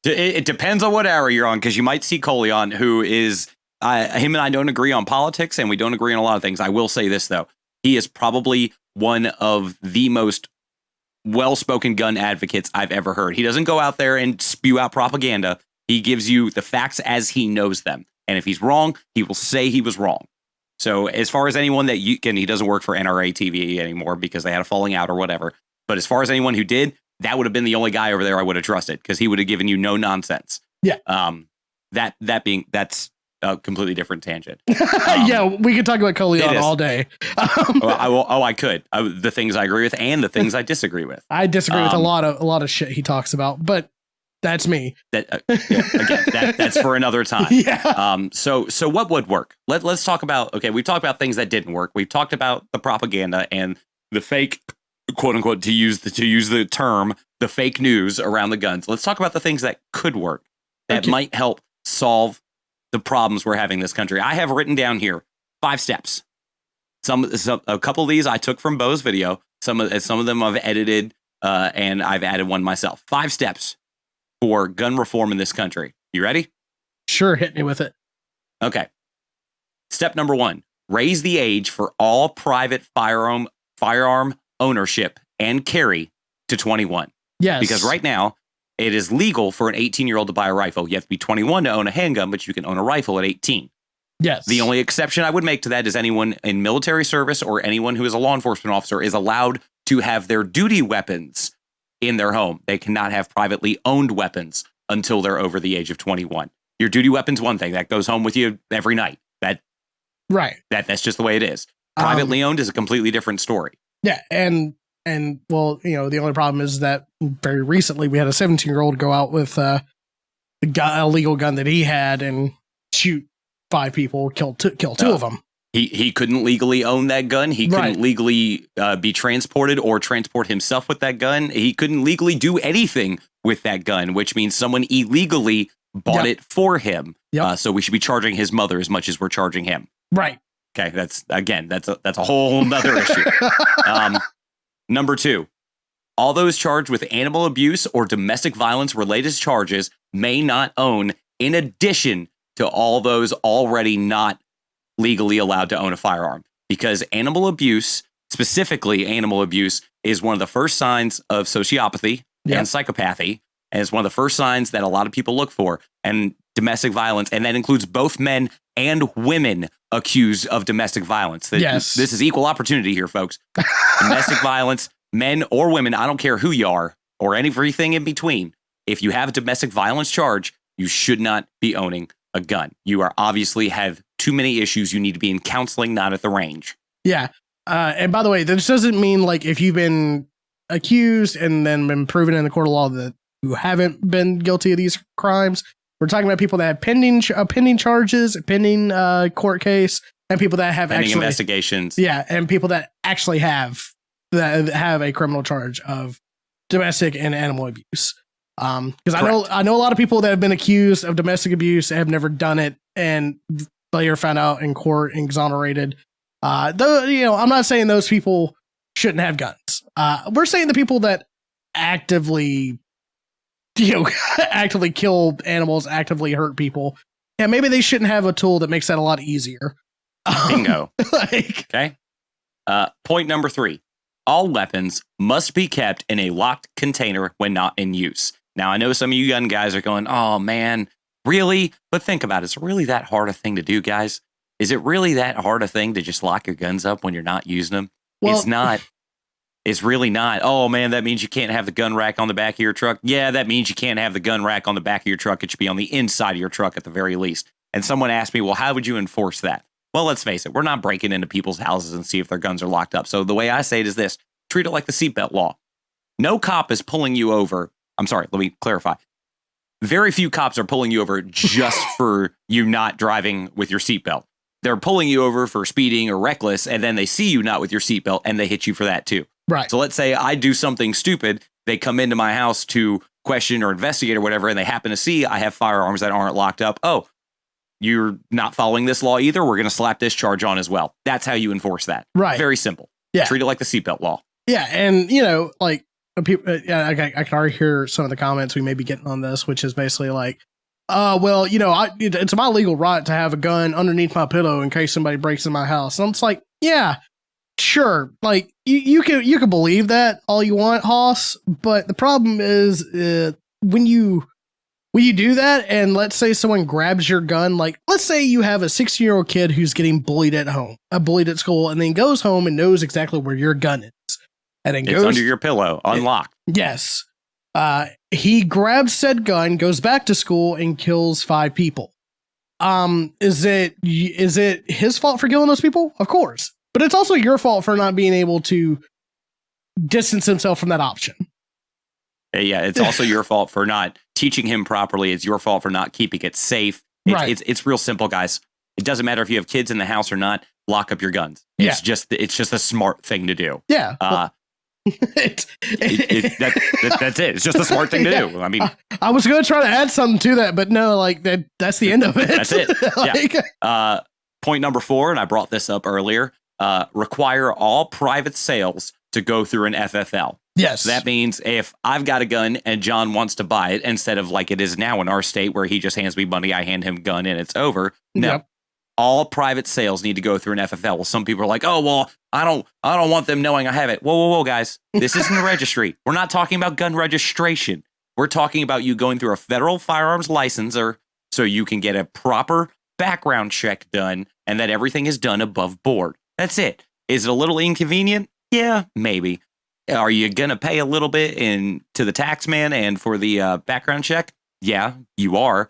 It depends on what hour you're on, because you might see Coleon, who is him and I don't agree on politics, and we don't agree on a lot of things. I will say this, though. He is probably one of the most well-spoken gun advocates I've ever heard. He doesn't go out there and spew out propaganda. He gives you the facts as he knows them. And if he's wrong, he will say he was wrong. So as far as anyone that he doesn't work for NRA TV anymore because they had a falling out or whatever. But as far as anyone who did, that would have been the only guy over there I would have trusted, because he would have given you no nonsense. Yeah. That's a completely different tangent. Yeah, we could talk about Coleon all day. I could. The things I agree with and the things I disagree with. I disagree with a lot of shit he talks about, but that's me. That's for another time. Yeah. So what would work? Let's talk about. Okay, we've talked about things that didn't work. We've talked about the propaganda and the fake, quote unquote, to use the term, the fake news around the guns. Let's talk about the things that could work that might help solve the problems we're having in this country. I have written down here 5 steps. A couple of these I took from Bo's video. Some of them I've edited, and I've added one myself. 5 steps for gun reform in this country. You ready? Sure, hit me with it. Okay. Step number 1: raise the age for all private firearm ownership and carry to 21. Yes. Because right now, it is legal for an 18-year-old to buy a rifle. You have to be 21 to own a handgun, but you can own a rifle at 18. Yes. The only exception I would make to that is anyone in military service or anyone who is a law enforcement officer is allowed to have their duty weapons in their home. They cannot have privately owned weapons until they're over the age of 21. Your duty weapon's one thing that goes home with you every night. That's just the way it is. Privately owned is a completely different story. Yeah, and well, the only problem is that very recently we had a 17-year-old go out with a legal gun that he had and shoot 5 people, kill two of them. He couldn't legally own that gun. He couldn't legally be transported or transport himself with that gun. He couldn't legally do anything with that gun, which means someone illegally bought it for him. Yep. So we should be charging his mother as much as we're charging him. Right. Okay. That's a whole nother issue. Number 2, all those charged with animal abuse or domestic violence related charges may not own, in addition to all those already not legally allowed to own a firearm. Because animal abuse, specifically animal abuse, is one of the first signs of sociopathy and psychopathy. And it's one of the first signs that a lot of people look for. And domestic violence, and that includes both men and women accused of domestic violence. Yes. This is equal opportunity here, folks. Domestic violence, men or women, I don't care who you are, or everything in between. If you have a domestic violence charge, you should not be owning a gun. You are obviously have too many issues. You need to be in counseling, not at the range. Yeah. And by the way, this doesn't mean like if you've been accused and then been proven in the court of law that you haven't been guilty of these crimes. We're talking about people that have pending charges, pending court case, and people that have pending investigations. Yeah, and people that actually have a criminal charge of domestic and animal abuse. Because I know a lot of people that have been accused of domestic abuse have never done it, and later found out in court and exonerated. Though, I'm not saying those people shouldn't have guns. We're saying the people that actively, actively kill animals, actively hurt people. Yeah, maybe they shouldn't have a tool that makes that a lot easier. Bingo. Okay. Point number 3. All weapons must be kept in a locked container when not in use. Now, I know some of you gun guys are going, oh, man, really? But think about it. Is it really that hard a thing to do, guys? Is it really that hard a thing to just lock your guns up when you're not using them? Well, it's not. It's really not. Oh, man, that means you can't have the gun rack on the back of your truck. Yeah, that means you can't have the gun rack on the back of your truck. It should be on the inside of your truck at the very least. And someone asked me, well, how would you enforce that? Well, let's face it. We're not breaking into people's houses and see if their guns are locked up. So the way I say it is this. Treat it like the seatbelt law. No cop is pulling you over. I'm sorry, let me clarify. Very few cops are pulling you over just for you not driving with your seatbelt. They're pulling you over for speeding or reckless, and then they see you not with your seatbelt, and they hit you for that too. Right. So let's say I do something stupid. They come into my house to question or investigate or whatever, and they happen to see I have firearms that aren't locked up. Oh, you're not following this law either. We're going to slap this charge on as well. That's how you enforce that. Right. Very simple. Yeah. Treat it like the seatbelt law. Yeah. And, like people, I can already hear some of the comments we may be getting on this, which is basically like, well, it's my legal right to have a gun underneath my pillow in case somebody breaks in my house. And I'm just like, yeah, sure. Like you can believe that all you want, Hoss. But the problem is when you do that, and let's say someone grabs your gun, like let's say you have a 16-year-old kid who's getting bullied at home, bullied at school, and then goes home and knows exactly where your gun is, and then goes under your pillow, unlocked. Yes. He grabs said gun, goes back to school, and kills 5 people. Is it his fault for killing those people? Of course. But it's also your fault for not being able to distance himself from that option. Yeah, it's also your fault for not teaching him properly. It's your fault for not keeping it safe. It's real simple, guys. It doesn't matter if you have kids in the house or not. Lock up your guns. It's just a smart thing to do. Yeah. That's it. It's just a smart thing to do. I mean, I was going to try to add something to that, but no, like that's the end of it. That's it. Yeah. Point number 4, and I brought this up earlier. Require all private sales to go through an FFL. Yes. So that means if I've got a gun and John wants to buy it, instead of like it is now in our state where he just hands me money, I hand him gun and it's over. No. Yep. All private sales need to go through an FFL. Well, some people are like, oh, well, I don't want them knowing I have it. Whoa, guys. This isn't a registry. We're not talking about gun registration. We're talking about you going through a federal firearms licensor so you can get a proper background check done and that everything is done above board. That's it. Is it a little inconvenient? Yeah, maybe. Are you going to pay a little bit to the tax man and for the background check? Yeah, you are.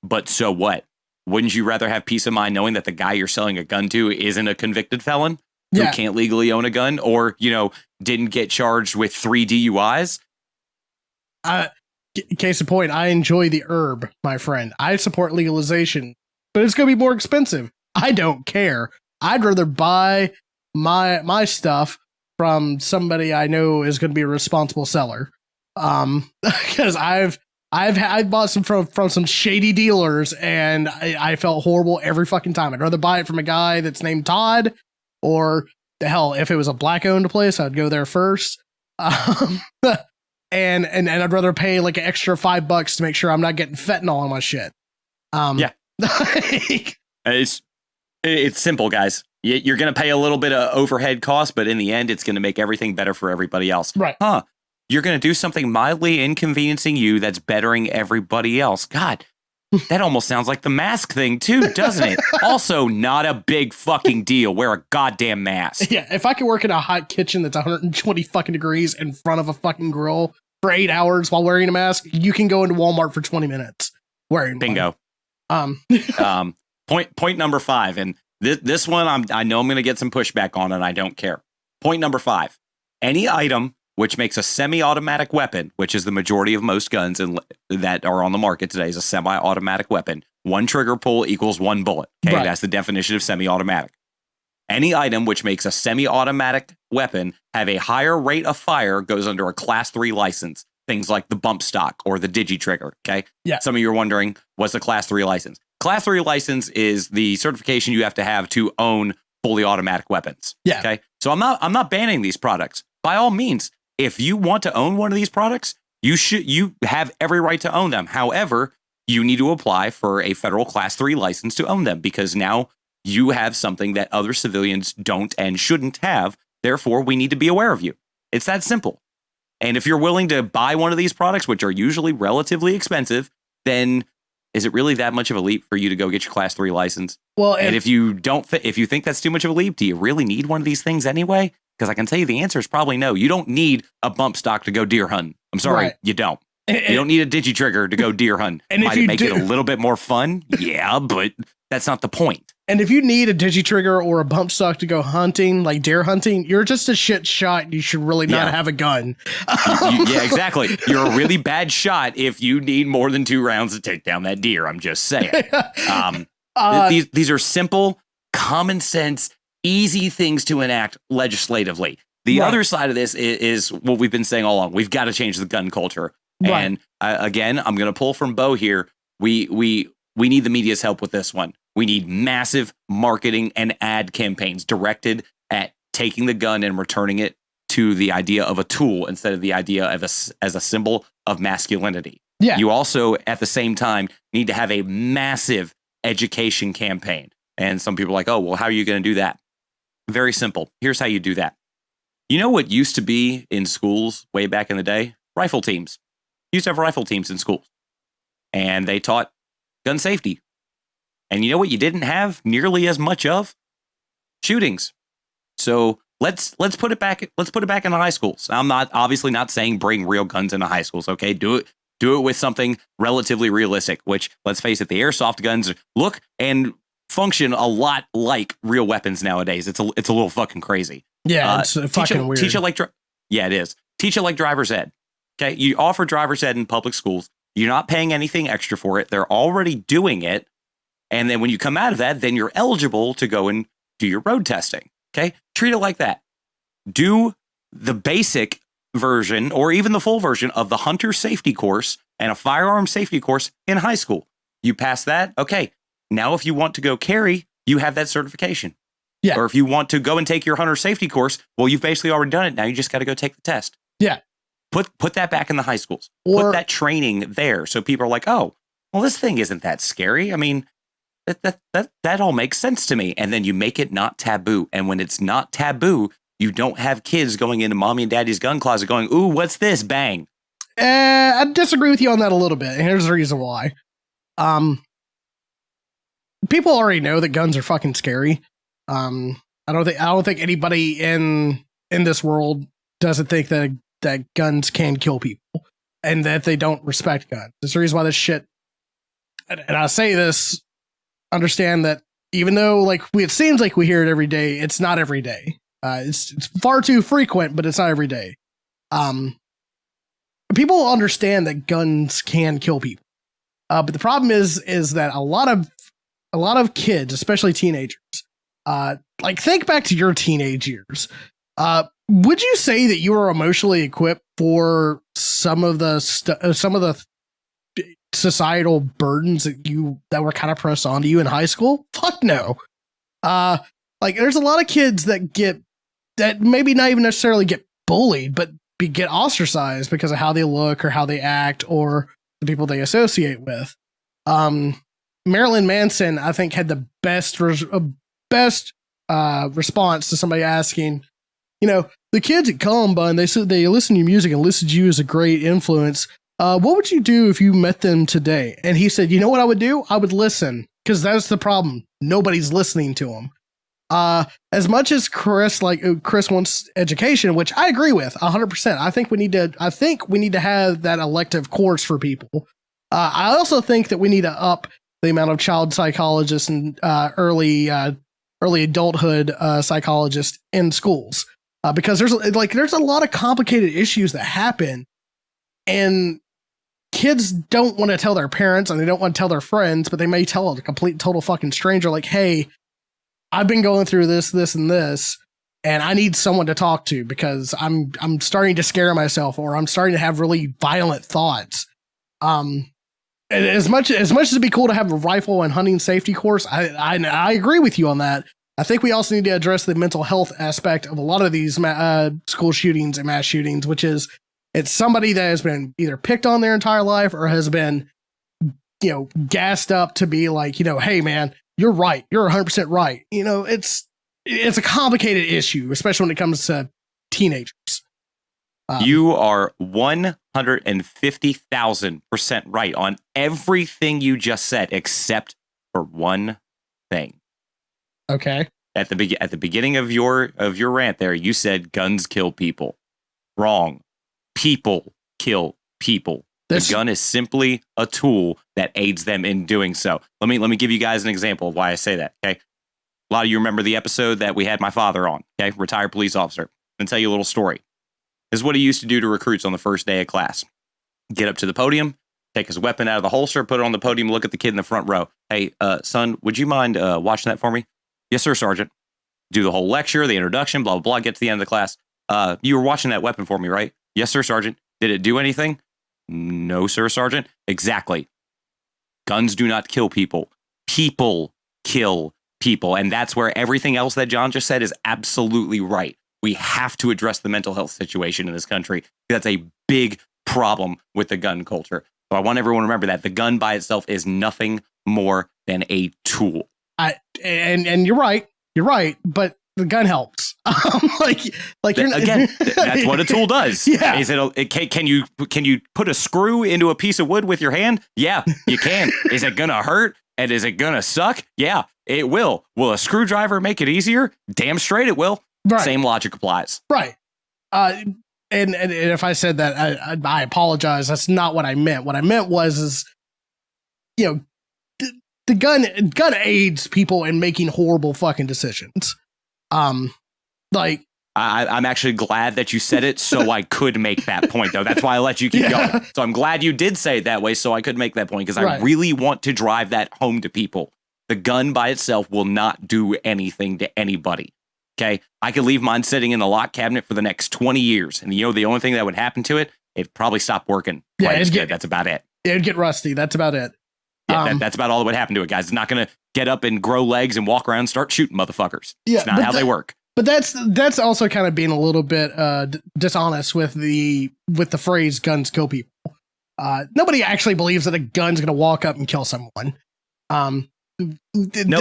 But so what? Wouldn't you rather have peace of mind knowing that the guy you're selling a gun to isn't a convicted felon who can't legally own a gun or, didn't get charged with 3 DUIs? Case in point, I enjoy the herb, my friend. I support legalization, but it's going to be more expensive. I don't care. I'd rather buy my stuff from somebody I know is going to be a responsible seller. Because I've bought some from some shady dealers and I felt horrible every fucking time. I'd rather buy it from a guy that's named Todd, or the hell, if it was a black owned place, I'd go there first. And I'd rather pay like an extra $5 to make sure I'm not getting fentanyl on my shit. Yeah. It's simple, guys. You're going to pay a little bit of overhead cost, but in the end, it's going to make everything better for everybody else. Right. Huh. You're going to do something mildly inconveniencing you that's bettering everybody else. God, that almost sounds like the mask thing too, doesn't it? Also, not a big fucking deal. Wear a goddamn mask. Yeah, if I could work in a hot kitchen that's 120 fucking degrees in front of a fucking grill for 8 hours while wearing a mask, you can go into Walmart for 20 minutes wearing Bingo. one. Point number 5, and this one I know I'm going to get some pushback on, and I don't care. Point number 5: any item which makes a semi-automatic weapon, which is the majority of most guns that are on the market today, is a semi-automatic weapon. 1 trigger pull equals 1 bullet. Okay, right. That's the definition of semi-automatic. Any item which makes a semi-automatic weapon have a higher rate of fire goes under a Class 3 license. things like the bump stock or the Digi-Trigger. Okay. Yeah. Some of you are wondering, what's the Class 3 license? Class 3 license is the certification you have to own fully automatic weapons. Yeah. Okay. So I'm not banning these products. By all means, if you want to own one of these products, you have every right to own them. However, you need to apply for a federal Class 3 license to own them, because now you have something that other civilians don't and shouldn't have. Therefore, we need to be aware of you. It's that simple. And if you're willing to buy one of these products, which are usually relatively expensive, then is it really that much of a leap for you to go get your Class 3 license? Well, and if you think that's too much of a leap, do you really need one of these things anyway? Because I can tell you the answer is probably no. You don't need a bump stock to go deer hunting. I'm sorry, right. You don't. You don't need a Digi-Trigger to go deer hunting. And might it make it a little bit more fun? Yeah, but that's not the point. And if you need a Digi-Trigger or a bump stock to go hunting, like deer hunting, you're just a shit shot. You should really not have a gun. Yeah, exactly. You're a really bad shot if you need more than 2 rounds to take down that deer. I'm just saying. These are simple, common sense, easy things to enact legislatively. The other side of this is what we've been saying all along. We've got to change the gun culture. Right. And again, I'm going to pull from Bo here. We need the media's help with this one. We need massive marketing and ad campaigns directed at taking the gun and returning it to the idea of a tool instead of the idea of as a symbol of masculinity. Yeah. You also, at the same time, need to have a massive education campaign. And some people are like, oh, well, how are you going to do that? Very simple. Here's how you do that. You know what used to be in schools way back in the day? Rifle teams. Used to have rifle teams in schools. And they taught gun safety. And you know what you didn't have nearly as much of? Shootings. So let's put it back. Let's put it back in the high schools. I'm obviously not saying bring real guns into high schools. Okay, do it with something relatively realistic. Which, let's face it, the airsoft guns look and function a lot like real weapons nowadays. It's a little fucking crazy. Yeah, it's fucking weird. Yeah, it is. Teach it like driver's ed. Okay, you offer driver's ed in public schools. You're not paying anything extra for it. They're already doing it. And then when you come out of that, then you're eligible to go and do your road testing. Okay, treat it like that. Do the basic version or even the full version of the hunter safety course and a firearm safety course in high school. You pass that. Okay, now if you want to go carry, you have that certification. Yeah. Or if you want to go and take your hunter safety course, well, you've basically already done it. Now you just got to go take the test. Yeah. Put that back in the high schools. Or, put that training there so people are like, oh, well, this thing isn't that scary. I mean, that all makes sense to me. And then you make it not taboo. And when it's not taboo, you don't have kids going into mommy and daddy's gun closet going, ooh, what's this? Bang. I disagree with you on that a little bit. And here's the reason why. People already know that guns are fucking scary. I don't think anybody in this world doesn't think that guns can kill people and that they don't respect guns. That's the reason why this shit, and I say this, understand that even though it seems like we hear it every day, it's not every day. It's far too frequent, but it's not every day. People understand that guns can kill people. But the problem is that a lot of kids, especially teenagers, think back to your teenage years. Would you say that you were emotionally equipped for some of the societal burdens that were kind of pressed onto you in high school? Fuck no. There's a lot of kids that maybe not even necessarily get bullied, but get ostracized because of how they look or how they act or the people they associate with. Marilyn Manson, I think, had the best response to somebody asking, the kids at Columbine, they said they listen to your music and listed you as a great influence. What would you do if you met them today? And he said, you know what I would do? I would listen, because that's the problem. Nobody's listening to him. As much as Chris wants education, which I agree with 100%. I think we need to have that elective course for people. I also think that we need to up the amount of child psychologists and early adulthood psychologists in schools, because there's a lot of complicated issues that happen, and kids don't want to tell their parents and they don't want to tell their friends, but they may tell a complete total fucking stranger, like, hey, I've been going through this, and this. and I need someone to talk to because I'm starting to scare myself, or I'm starting to have really violent thoughts. And as much as it'd be cool to have a rifle and hunting safety course, I agree with you on that. I think we also need to address the mental health aspect of a lot of these school shootings and mass shootings, which is it's somebody that has been either picked on their entire life or has been, gassed up to be like, hey man, you're right. You're 100% right. It's a complicated issue, especially when it comes to teenagers. You are 150,000% right on everything you just said, except for one thing. Okay. At the beginning of your rant there, you said guns kill people. Wrong. People kill people. The gun is simply a tool that aids them in doing so. Let me give you guys an example of why I say that. Okay. A lot of you remember the episode that we had my father on. Okay, retired police officer. I'm gonna tell you a little story. This is what he used to do to recruits on the first day of class. Get up to the podium, take his weapon out of the holster, put it on the podium, look at the kid in the front row. Hey, son, would you mind watching that for me? Yes, sir, Sergeant. Do the whole lecture, the introduction, blah, blah, blah, get to the end of the class. You were watching that weapon for me, right? Yes, sir, Sergeant. Did it do anything? No, sir, Sergeant. Exactly. Guns do not kill people. People kill people. And that's where everything else that John just said is absolutely right. We have to address the mental health situation in this country. That's a big problem with the gun culture. So I want everyone to remember that the gun by itself is nothing more than a tool. And you're right. You're right. But the gun helps. Again, that's what a tool does. Yeah. Is can you put a screw into a piece of wood with your hand? Yeah, you can. Is it gonna hurt? And is it gonna suck? Yeah, it will. Will a screwdriver make it easier? Damn straight it will. Right. Same logic applies. Right. And if I said that, I apologize. That's not what I meant. What I meant was the gun aids people in making horrible fucking decisions. I'm actually glad that you said it so I could make that point, though. That's why I let you keep going. So I'm glad you did say it that way so I could make that point, because I really want to drive that home to people. The gun by itself will not do anything to anybody. Okay, I could leave mine sitting in the lock cabinet for the next 20 years. And the only thing that would happen to it, it'd probably stop working. Yeah, that's about it. It'd get rusty. That's about it. Yeah, that's about all that would happen to it, guys. It's not going to get up and grow legs and walk around and start shooting motherfuckers. Yeah, it's not how they work. But that's also kind of being a little bit dishonest with the phrase "guns kill people." Nobody actually believes that a gun's going to walk up and kill someone. No,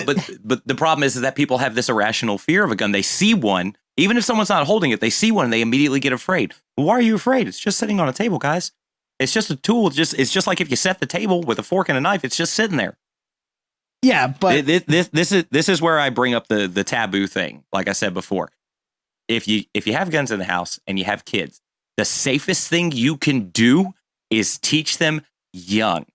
but the problem is that people have this irrational fear of a gun. They see one, even if someone's not holding it, they see one and they immediately get afraid. Well, why are you afraid? It's just sitting on a table, guys. It's just a tool. It's just like if you set the table with a fork and a knife, it's just sitting there. Yeah, but this is where I bring up the taboo thing. Like I said before, if you have guns in the house and you have kids, the safest thing you can do is teach them young.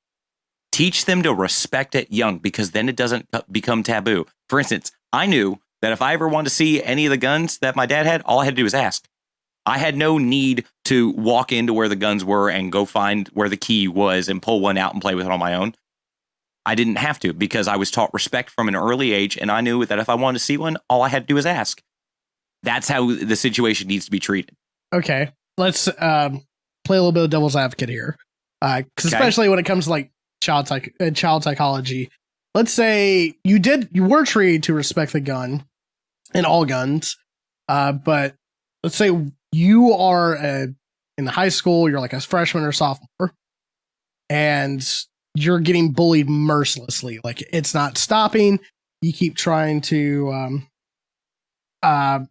Teach them to respect it young, because then it doesn't become taboo. For instance, I knew that if I ever wanted to see any of the guns that my dad had, all I had to do was ask. I had no need to walk into where the guns were and go find where the key was and pull one out and play with it on my own. I didn't have to, because I was taught respect from an early age, and I knew that if I wanted to see one, all I had to do was ask. That's how the situation needs to be treated. Okay, let's play a little bit of devil's advocate here, especially when it comes to like child psychology. Let's say you were treated to respect the gun and all guns, but let's say you are in high school, you're like a freshman or sophomore, and you're getting bullied mercilessly. Like, it's not stopping. You keep trying to talk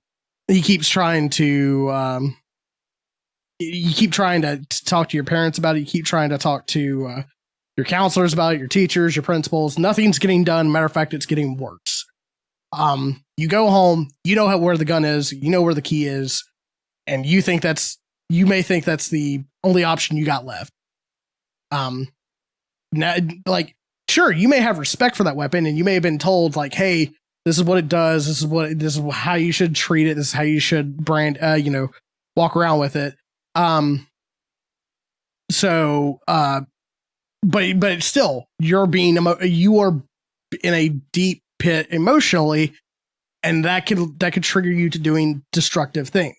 to your parents about it. You keep trying to talk to your counselors about it, your teachers, your principals. Nothing's getting done. Matter of fact, it's getting worse. You go home, you know where the gun is, you know where the key is, and you may think that's the only option you got left. Now, like, sure, you may have respect for that weapon, and you may have been told, like, hey, this is what it does, this is how you should treat it, this is how you should walk around with it. But still, you are in a deep pit emotionally, and that could trigger you to doing destructive things.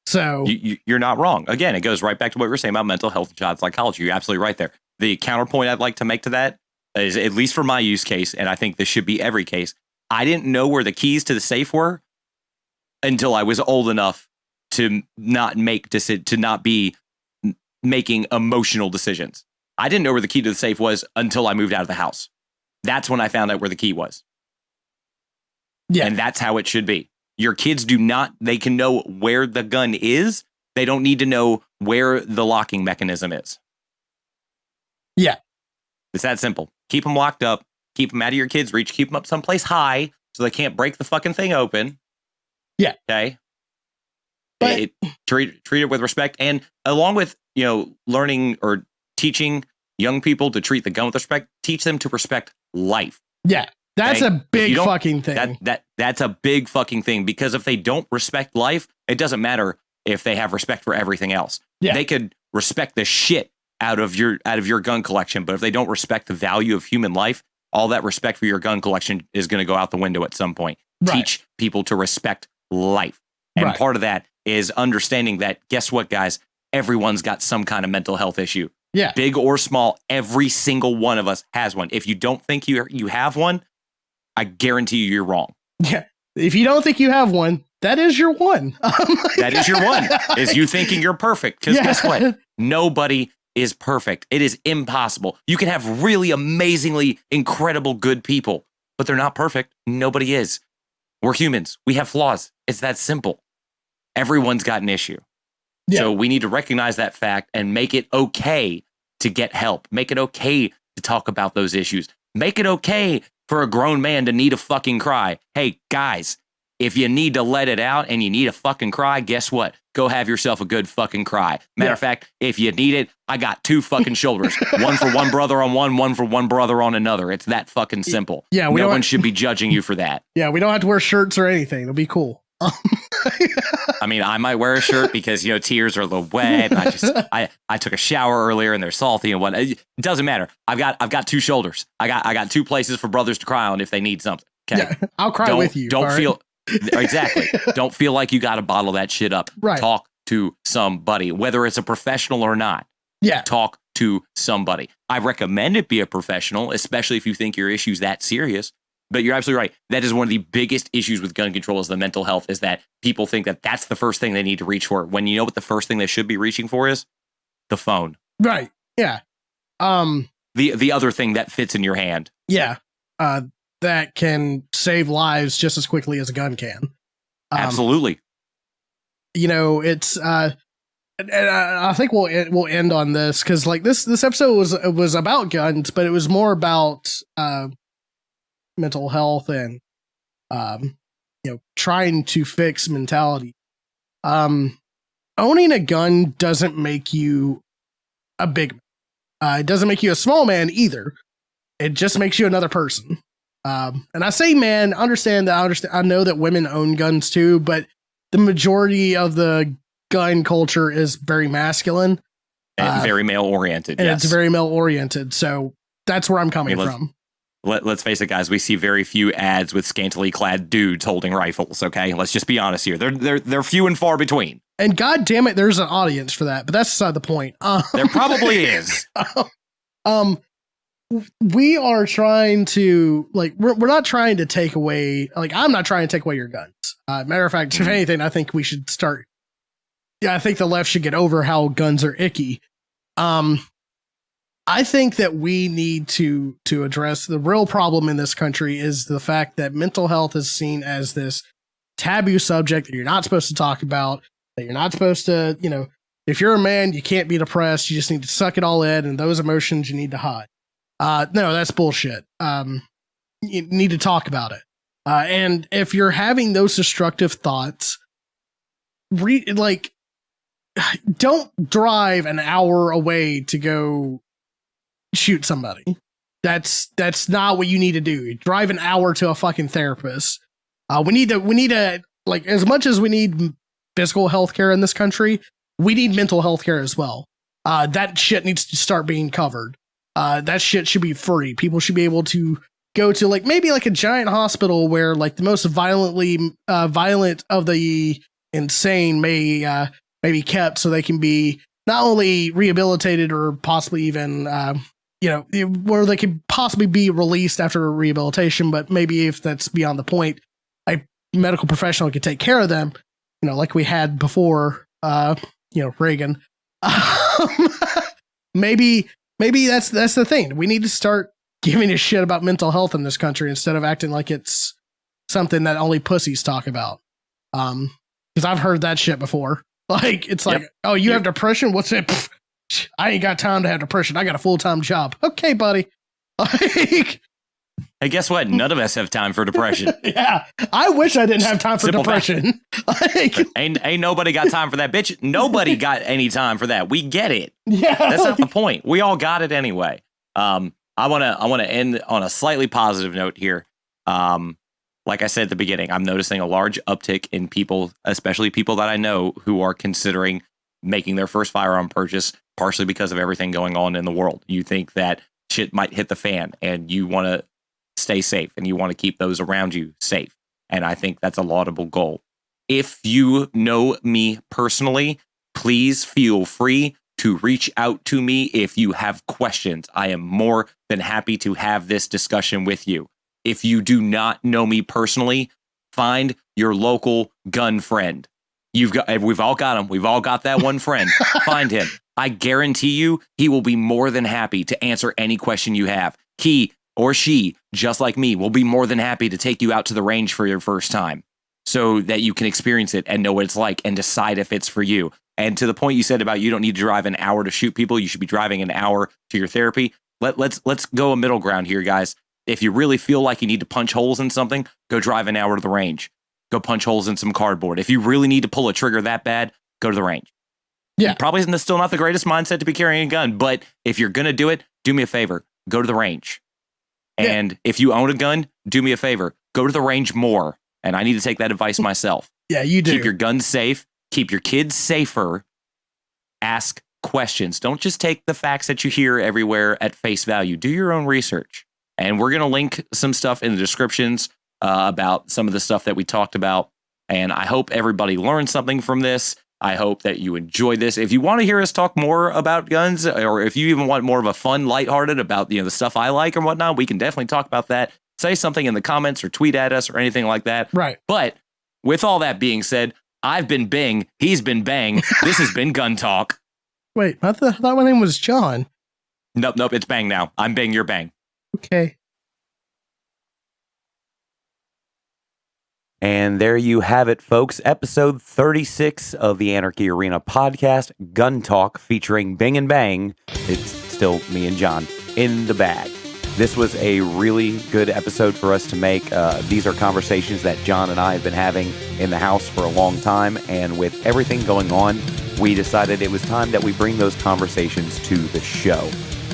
So you're not wrong. Again, it goes right back to what we were saying about mental health and child psychology. You're absolutely right there. The counterpoint I'd like to make to that is, at least for my use case, and I think this should be every case, I didn't know where the keys to the safe were until I was old enough to not be making emotional decisions. I didn't know where the key to the safe was until I moved out of the house. That's when I found out where the key was. Yeah. And that's how it should be. Your kids they can know where the gun is. They don't need to know where the locking mechanism is. Yeah. It's that simple. Keep them locked up. Keep them out of your kids' reach. Keep them up someplace high so they can't break the fucking thing open. Yeah. Okay. But treat it with respect, and along with learning or teaching young people to treat the gun with respect, teach them to respect life. Yeah, that's a big fucking thing. That's a big fucking thing, because if they don't respect life, it doesn't matter if they have respect for everything else. Yeah. They could respect the shit out of your gun collection, but if they don't respect the value of human life, all that respect for your gun collection is going to go out the window at some point. Right. Teach people to respect life. And part of that is understanding that, guess what, guys? Everyone's got some kind of mental health issue. Yeah. Big or small, every single one of us has one. If you don't think you have one, I guarantee you're wrong. Yeah. If you don't think you have one, that is your one. That is your one, is you thinking you're perfect. Because guess what? Nobody is perfect. It is impossible. You can have really amazingly incredible good people, but they're not perfect. Nobody is. We're humans. We have flaws. It's that simple. Everyone's got an issue. Yeah. So we need to recognize that fact and make it okay to get help. Make it okay to talk about those issues. Make it okay for a grown man to need a fucking cry. Hey, guys, if you need to let it out and you need a fucking cry, guess what? Go have yourself a good fucking cry. Matter of fact, if you need it, I got two fucking shoulders. One for one brother on one for one brother on another. It's that fucking simple. Yeah, no one should be judging you for that. Yeah, we don't have to wear shirts or anything. It'll be cool. I mean, I might wear a shirt because tears are a little wet. I took a shower earlier and they're salty and whatnot. It doesn't matter. I've got two shoulders. I got two places for brothers to cry on if they need something. Okay, yeah, I'll cry with you. Don't feel exactly. Don't feel like you got to bottle that shit up. Right. Talk to somebody, whether it's a professional or not. Yeah. Talk to somebody. I recommend it be a professional, especially if you think your issue's that serious. But you're absolutely right. That is one of the biggest issues with gun control, is the mental health, is that people think that that's the first thing they need to reach for, when you know what the first thing they should be reaching for is? The phone. Right. Yeah. The other thing that fits in your hand. Yeah. That can save lives just as quickly as a gun can. Absolutely. It's and I think we'll end on this, because like this episode was about guns, but it was more about mental health and trying to fix mentality. Owning a gun doesn't make you a big man. It doesn't make you a small man either. It just makes you another person. And I say man, understand that I know that women own guns too, but the majority of the gun culture is very masculine and very male oriented. And yes, it's very male oriented. So that's where I'm coming from. Let's face it, guys. We see very few ads with scantily clad dudes holding rifles. Okay, let's just be honest here. They're few and far between. And God damn it, there's an audience for that. But that's beside the point. There probably is. We are trying to we're not trying to take away. I'm not trying to take away your guns. Matter of fact, if anything, I think we should start. Yeah, I think the left should get over how guns are icky. I think that we need to address the real problem in this country is the fact that mental health is seen as this taboo subject that you're not supposed to talk about, that you're not supposed to, if you're a man, you can't be depressed. You just need to suck it all in, and those emotions you need to hide. No, that's bullshit. You need to talk about it. And if you're having those destructive thoughts, don't drive an hour away to go shoot somebody. That's not what you need to do. Drive an hour to a fucking therapist. We need to as much as we need physical health care in this country, we need mental health care as well. That shit needs to start being covered. That shit should be free. People should be able to go to like maybe like a giant hospital where like the most violent of the insane may be kept so they can be not only rehabilitated or possibly even where they could possibly be released after rehabilitation, but maybe if that's beyond the point, a medical professional could take care of them, like we had before, Reagan. Maybe that's the thing. We need to start giving a shit about mental health in this country instead of acting like it's something that only pussies talk about. Because I've heard that shit before. Like, it's like, oh, you have depression? What's it? Pfft, I ain't got time to have depression. I got a full-time job. Okay, buddy. Like, hey, guess what? None of us have time for depression. Yeah, I wish I didn't have time for depression. Like, ain't nobody got time for that, bitch. Nobody got any time for that. We get it. Yeah, that's not the point. We all got it anyway. I wanna end on a slightly positive note here. Like I said at the beginning, I'm noticing a large uptick in people, especially people that I know who are considering making their first firearm purchase, partially because of everything going on in the world. You think that shit might hit the fan and you want to stay safe and you want to keep those around you safe. And I think that's a laudable goal. If you know me personally, please feel free to reach out to me if you have questions. I am more than happy to have this discussion with you. If you do not know me personally, find your local gun friend. We've all got him. We've all got that one friend. Find him. I guarantee you, he will be more than happy to answer any question you have. He or she, just like me, will be more than happy to take you out to the range for your first time so that you can experience it and know what it's like and decide if it's for you. And to the point you said about you don't need to drive an hour to shoot people, you should be driving an hour to your therapy. Let's go a middle ground here, guys. If you really feel like you need to punch holes in something, go drive an hour to the range. Go punch holes in some cardboard. If you really need to pull a trigger that bad, go to the range. Yeah. Probably still not the greatest mindset to be carrying a gun, but if you're going to do it, do me a favor. Go to the range. And if you own a gun, do me a favor. Go to the range more. And I need to take that advice myself. Yeah, you do. Keep your guns safe. Keep your kids safer. Ask questions. Don't just take the facts that you hear everywhere at face value. Do your own research. And we're going to link some stuff in the descriptions about some of the stuff that we talked about. And I hope everybody learned something from this. I hope that you enjoyed this. If you want to hear us talk more about guns, or if you even want more of a fun, lighthearted about the stuff I like or whatnot, we can definitely talk about that. Say something in the comments or tweet at us or anything like that. Right. But with all that being said, I've been Bing. He's been Bang. This has been Gun Talk. Wait, I thought my name was John. Nope. It's Bang now. I'm Bing. You're Bang. Okay. And there you have it, folks. Episode 36 of the Anarchy Arena podcast, Gun Talk, featuring Bing and Bang. It's still me and John in the bag. This was a really good episode for us to make. These are conversations that John and I have been having in the house for a long time. And with everything going on, we decided it was time that we bring those conversations to the show.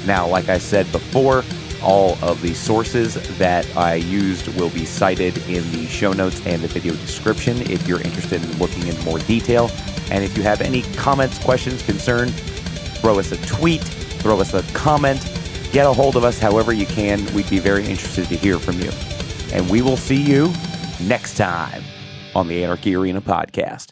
Now, like I said before, all of the sources that I used will be cited in the show notes and the video description if you're interested in looking in more detail. And if you have any comments, questions, concerns, throw us a tweet, throw us a comment, get a hold of us however you can. We'd be very interested to hear from you. And we will see you next time on the Anarchy Arena podcast.